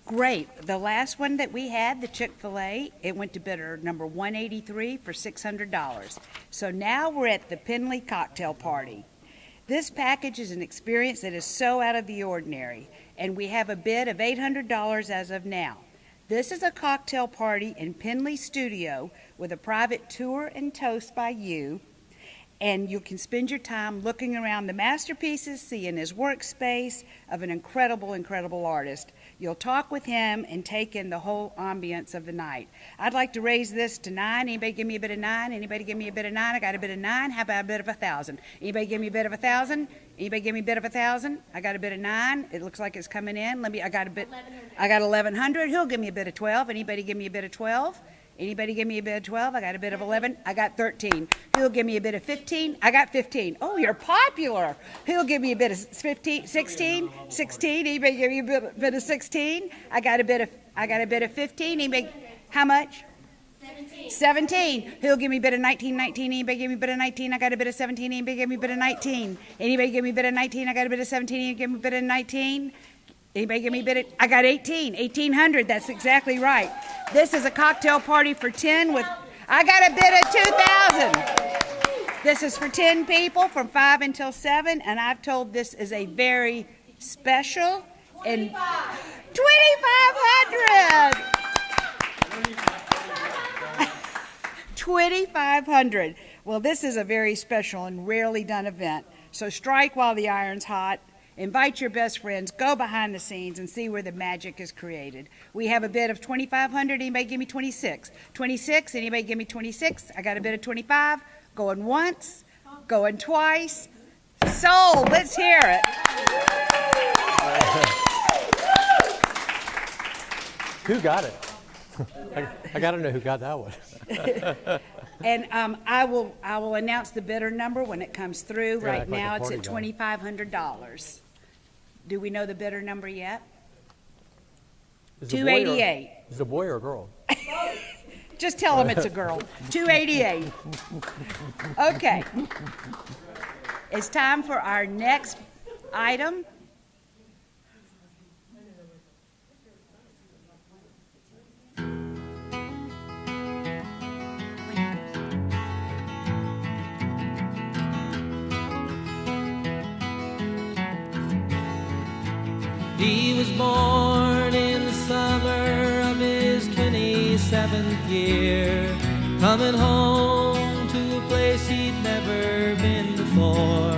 S5: Great. The last one that we had, the Chick-fil-A, it went to bidder number 183 for $600. So now we're at the Penley Cocktail Party. This package is an experience that is so out of the ordinary, and we have a bid of $800 as of now. This is a cocktail party in Penley Studio with a private tour and toast by you, and you can spend your time looking around the masterpieces, seeing his workspace of an incredible artist. You'll talk with him and take in the whole ambience of the night. I'd like to raise this to 9. Anybody give me a bid of 9? Anybody give me a bid of 9? I got a bid of 9. How about a bid of 1,000? Anybody give me a bid of 1,000? Anybody give me a bid of 1,000? I got a bid of 9. It looks like it's coming in. I got 1,100. Who'll give me a bid of 12? Anybody give me a bid of 12? Anybody give me a bid of 12? I got a bid of 11. I got 13. Who'll give me a bid of 15? I got 15. Oh, you're popular. Who'll give me a bid of 15? 16? 16? Anybody give me a bid of 16? I got a bid of 15. Anybody? How much? 17. Who'll give me a bid of 19? 19. Anybody give me a bid of 19? I got a bid of 17. Anybody give me a bid of 19? Anybody give me a bid of 19? I got a bid of 17. Anybody give me a bid of 19? Anybody give me a bid of, I got 18. 1,800. That's exactly right. This is a cocktail party for 10 with, I got a bid of 2,000. This is for 10 people from 5 until 7, and I've told this is a very special and 2,500. 2,500. Well, this is a very special and rarely done event. So strike while the iron's hot. Invite your best friends, go behind the scenes and see where the magic is created. We have a bid of 2,500. Anybody give me 26? 26. Anybody give me 26? I got a bid of 25. Going once, going twice. Sold. Let's hear it.
S6: Who got it? I got to know who got that one.
S5: And I will announce the bidder number when it comes through.
S6: Yeah,
S5: right
S6: like
S5: now
S6: a
S5: it's
S6: party
S5: at $2,500. Do we know the bidder number yet?
S6: Is it a boy or-
S5: 288.
S6: Is it a boy or a girl?
S5: Just tell them it's a girl. 288. Okay. It's time for our next item.
S14: He was born in the summer of his 27th year, coming home to a place he'd never been before.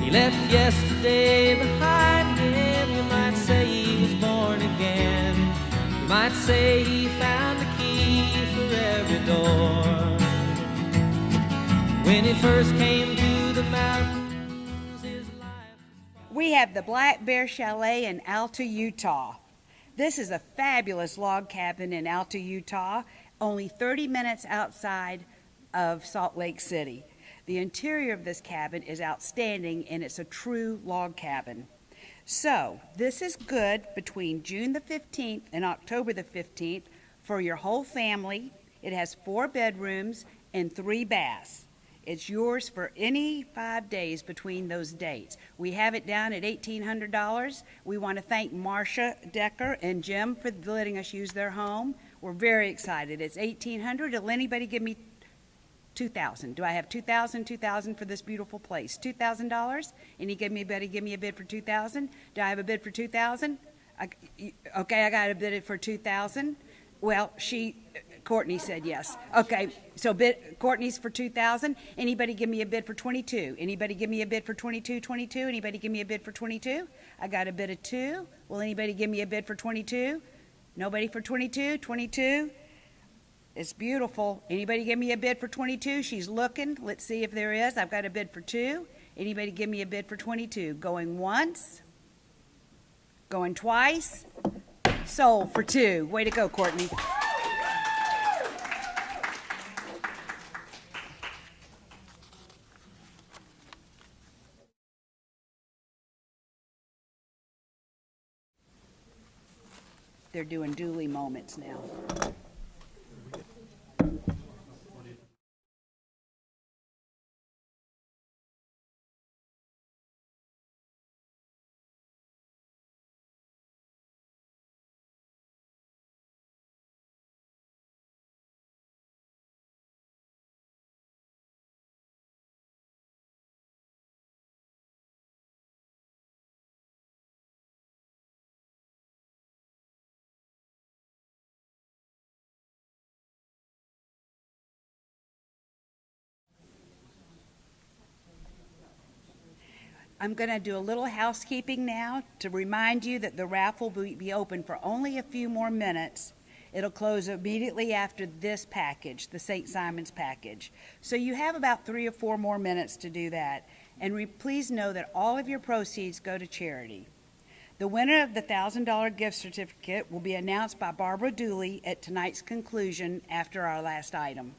S14: He left yesterday behind him. You might say he was born again. You might say he found the key for every door. When he first came to the mountains,
S5: We have the Black Bear Chalet in Alta, Utah. This is a fabulous log cabin in Alta, Utah, only 30 minutes outside of Salt Lake City. The interior of this cabin is outstanding, and it's a true log cabin. So this is good between June the 15th and October the 15th for your whole family. It has 4 bedrooms and 3 baths. It's yours for any 5 days between those dates. We have it down at $1,800. We want to thank Marcia Decker and Jim for letting us use their home. We're very excited. It's $1,800. Will anybody give me $2,000? Do I have $2,000 for this beautiful place? $2,000? Anybody give me a bid for $2,000? Do I have a bid for $2,000? Okay, I got a bid for $2,000. Well, Courtney said yes. Okay, so Courtney's for $2,000. Anybody give me a bid for $22,000? Anybody give me a bid for $22,000? Anybody give me a bid for $22,000? I got a bid of $2,000. Will anybody give me a bid for $22,000? Nobody for $22,000? $22,000? It's beautiful. Anybody give me a bid for $22,000? She's looking. Let's see if there is. I've got a bid for $2,000. Anybody give me a bid for $22,000? Going once. Going twice. Sold for $2,000. Way to go, Courtney. They're doing Dooley moments now. I'm going to do a little housekeeping now to remind you that the raffle will be open for only a few more minutes. It'll close immediately after this package, the St. Simon's package. So you have about 3 or 4 more minutes to do that. And please know that all of your proceeds go to charity. The winner of the $1,000 gift certificate will be announced by Barbara Dooley at tonight's conclusion after our last item.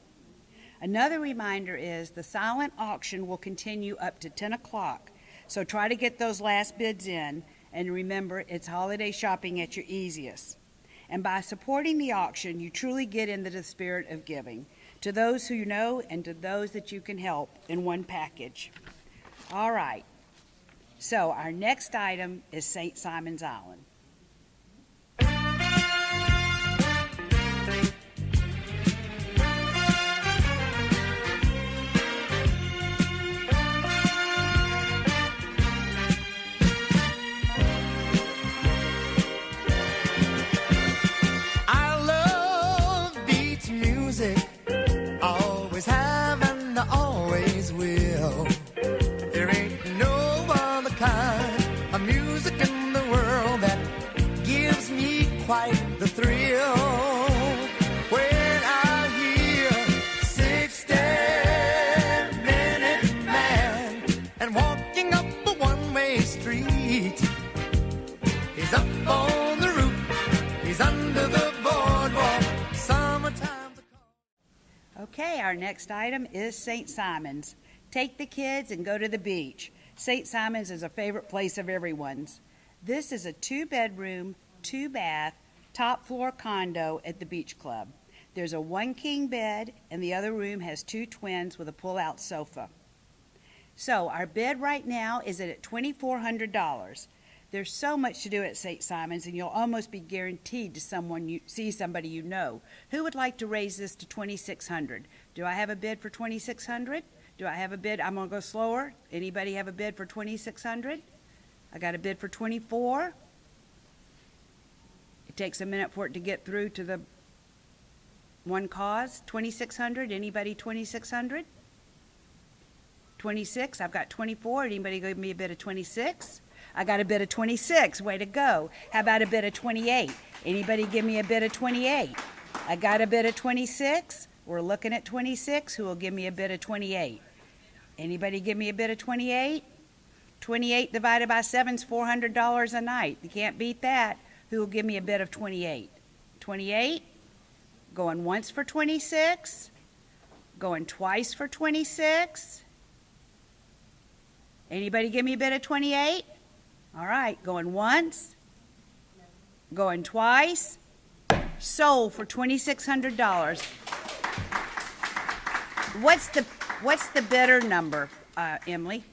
S5: Another reminder is the silent auction will continue up to 10 o'clock. So try to get those last bids in, and remember, it's holiday shopping at your easiest. And by supporting the auction, you truly get into the spirit of giving, to those who you know and to those that you can help in one package. All right, so our next item is St. Simon's Island.
S2: Always have and always will. There ain't no other kind of music in the world that gives me quite the thrill. When I hear 60-minute man and walking up a one-way street, he's up on the roof, he's under the boardwalk, summertime.
S5: Okay, our next item is St. Simon's. Take the kids and go to the beach. St. Simon's is a favorite place of everyone's. This is a 2-bedroom, 2-bath, top-floor condo at the beach club. There's a 1 king bed, and the other room has 2 twins with a pull-out sofa. So our bid right now is at $2,400. There's so much to do at St. Simon's, and you'll almost be guaranteed to see somebody you know. Who would like to raise this to $2,600? Do I have a bid for $2,600? Do I have a bid? I'm going to go slower. Anybody have a bid for $2,600? I got a bid for $2,400. It takes a minute for it to get through to the one cause. $2,600. Anybody $2,600? 26. I've got 24. Anybody give me a bid of 26? I got a bid of 26. Way to go. How about a bid of 28? Anybody give me a bid of 28? I got a bid of 26. We're looking at 26. Who will give me a bid of 28? Anybody give me a bid of 28? 28 divided by 7 is $400 a night. You can't beat that. Who will give me a bid of 28? 28. Going once for 26. Going twice for 26. Anybody give me a bid of 28? All right, going once, going twice. Sold for $2,600. What's the bidder number, Emily?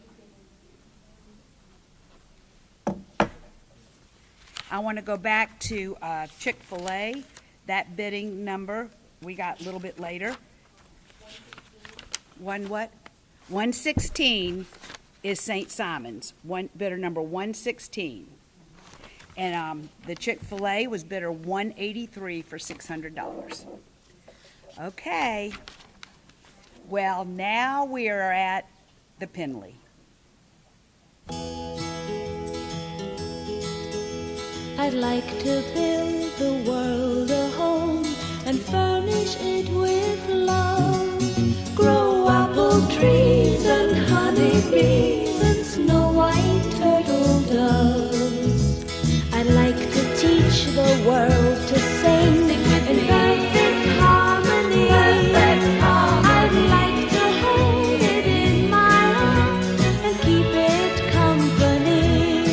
S5: I want to go back to Chick-fil-A. That bidding number we got a little bit later. 116 is St. Simon's. Bidder number 116. And the Chick-fil-A was bidder 183 for $600. Okay. Well, now we are at the Penley.
S15: I'd like to build the world a home and furnish it with love. Grow apple trees and honeybees and snow white turtle doves. I'd like to teach the world to sing in perfect harmony. I'd like to hold it in my arms and keep it company.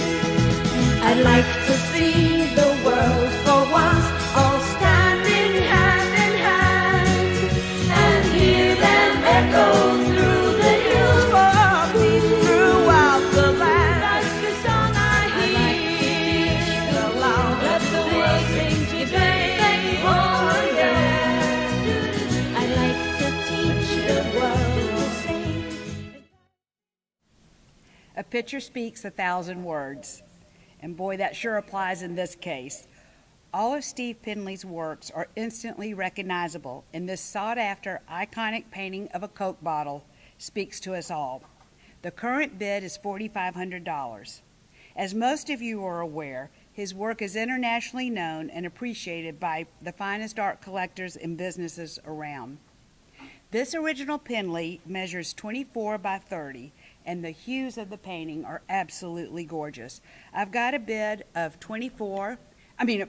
S15: I'd like to see the world for once all standing hand in hand and hear them echo through the hills for peace throughout the land. That's the song I hear, the loud that the world sings today. Oh yeah, I'd like to teach the world to sing.
S5: A picture speaks 1,000 words. And boy, that sure applies in this case. All of Steve Penley's works are instantly recognizable, and this sought-after, iconic painting of a Coke bottle speaks to us all. The current bid is $4,500. As most of you are aware, his work is internationally known and appreciated by the finest art collectors and businesses around. This original Penley measures 24 by 30, and the hues of the painting are absolutely gorgeous. I've got a bid of 45. I got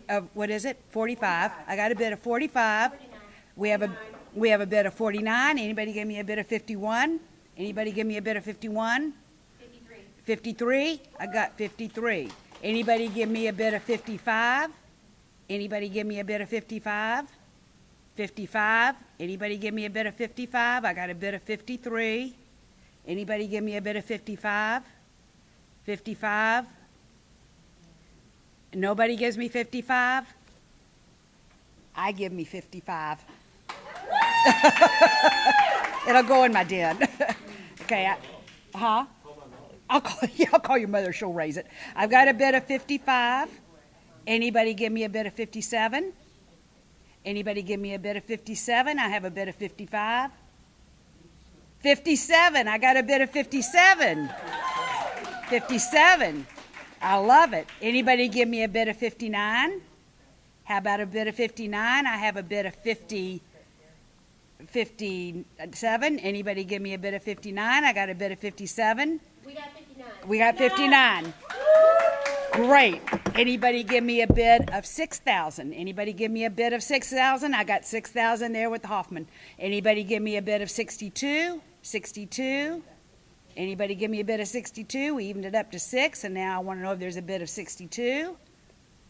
S5: a bid of 45. 49. We have a bid of 49. Anybody give me a bid of 51? Anybody give me a bid of 51? 53. 53? I got 53. Anybody give me a bid of 55? Anybody give me a bid of 55? 55. Anybody give me a bid of 55? I got a bid of 53. Anybody give me a bid of 55? 55? Nobody gives me 55? I give me 55. It'll go in my den. Okay, I'll call your mother, she'll raise it. I've got a bid of 55. Anybody give me a bid of 57? Anybody give me a bid of 57? I have a bid of 55. 57. I got a bid of 57. 57. I love it. Anybody give me a bid of 59? How about a bid of 59? I have a bid of 57. Anybody give me a bid of 59? I got a bid of 57.
S13: We got 59.
S5: We got 59. Great. Anybody give me a bid of 6,000? Anybody give me a bid of 6,000? I got 6,000 there with Hoffman. Anybody give me a bid of 62? 62. Anybody give me a bid of 62? We evened it up to 6, and now I want to know if there's a bid of 62.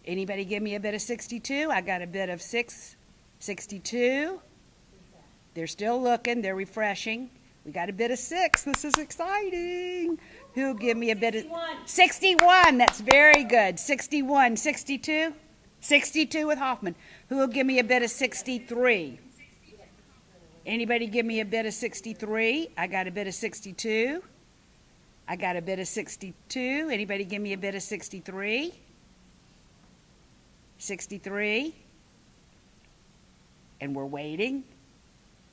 S5: Anybody give me a bid of 62? I got a bid of 62. They're still looking. They're refreshing. We got a bid of 6. This is exciting. Who'll give me a bid of 61? That's very good. 61. 62? 62 with Hoffman. Who'll give me a bid of 63? Anybody give me a bid of 63? I got a bid of 62. I got a bid of 62. Anybody give me a bid of 63? 63. And we're waiting.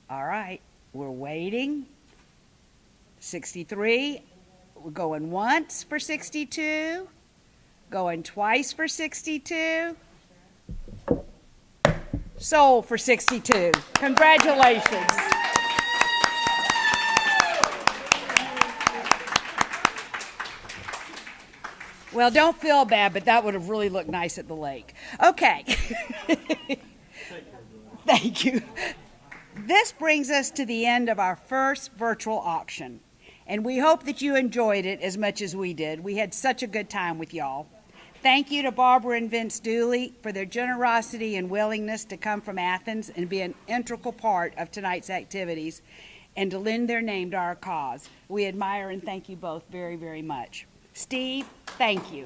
S5: All right, we're waiting. 63. We're going once for 62. Going twice for 62. Sold for 62. Congratulations. Well, don't feel bad, but that would have really looked nice at the lake. Okay. Thank you. This brings us to the end of our first virtual auction. And we hope that you enjoyed it as much as we did. We had such a good time with y'all. Thank you to Barbara and Vince Dooley for their generosity and willingness to come from Athens and be an integral part of tonight's activities and to lend their name to our cause. We admire and thank you both very, very much. Steve, thank you.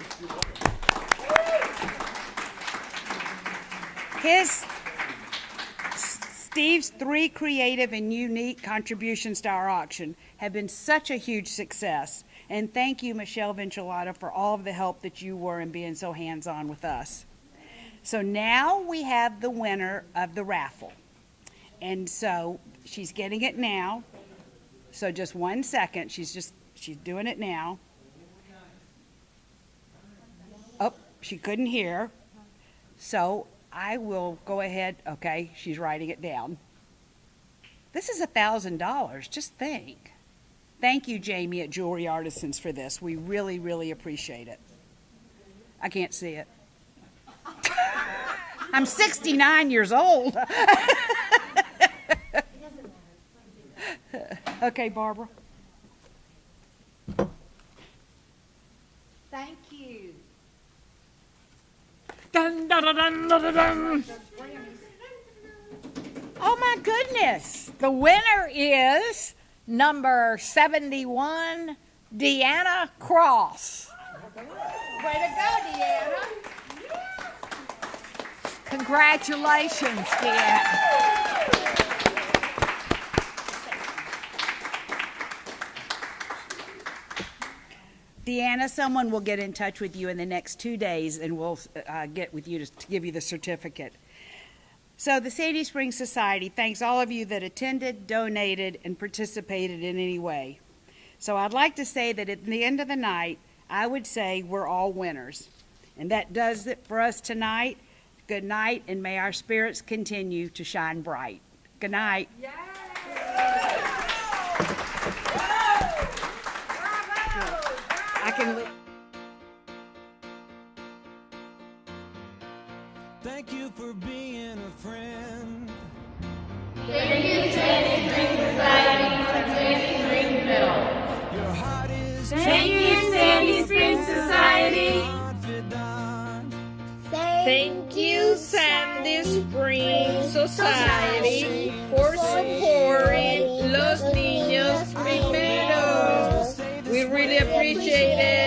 S5: Steve's 3 creative and unique contributions to our auction have been such a huge success. And thank you, Michelle Vincilata, for all of the help that you were in being so hands-on with us. So now we have the winner of the raffle. And so she's getting it now. So just 1 second. She's doing it now. Oh, she couldn't hear. So I will go ahead. Okay, she's writing it down. This is $1,000. Just think. Thank you, Jamie at Jewelry Artisans, for this. We really, really appreciate it. I can't see it. I'm 69 years old. Okay, Barbara. Thank you. Dun, dun, dun, dun, dun, dun.
S10: Oh my goodness. The winner is number 71, Deanna Cross.
S5: Way to go, Deanna.
S10: Congratulations, Deanna.
S5: Deanna, someone will get in touch with you in the next 2 days and we'll get with you to give you the certificate. So the Sandy Springs Society thanks all of you that attended, donated, and participated in any way. So I'd like to say that at the end of the night, I would say we're all winners. And that does it for us tonight. Good night, and may our spirits continue to shine bright. Good night. I can leave.
S14: Thank you for being a friend.
S16: Thank you, Sandy Springs Society from Sandy Springs Middle.
S14: Your heart is
S16: Thank you, Sandy Springs Society.
S17: Thank you, Sandy Springs Society, for supporting Los Niños Primeros. We really appreciate it.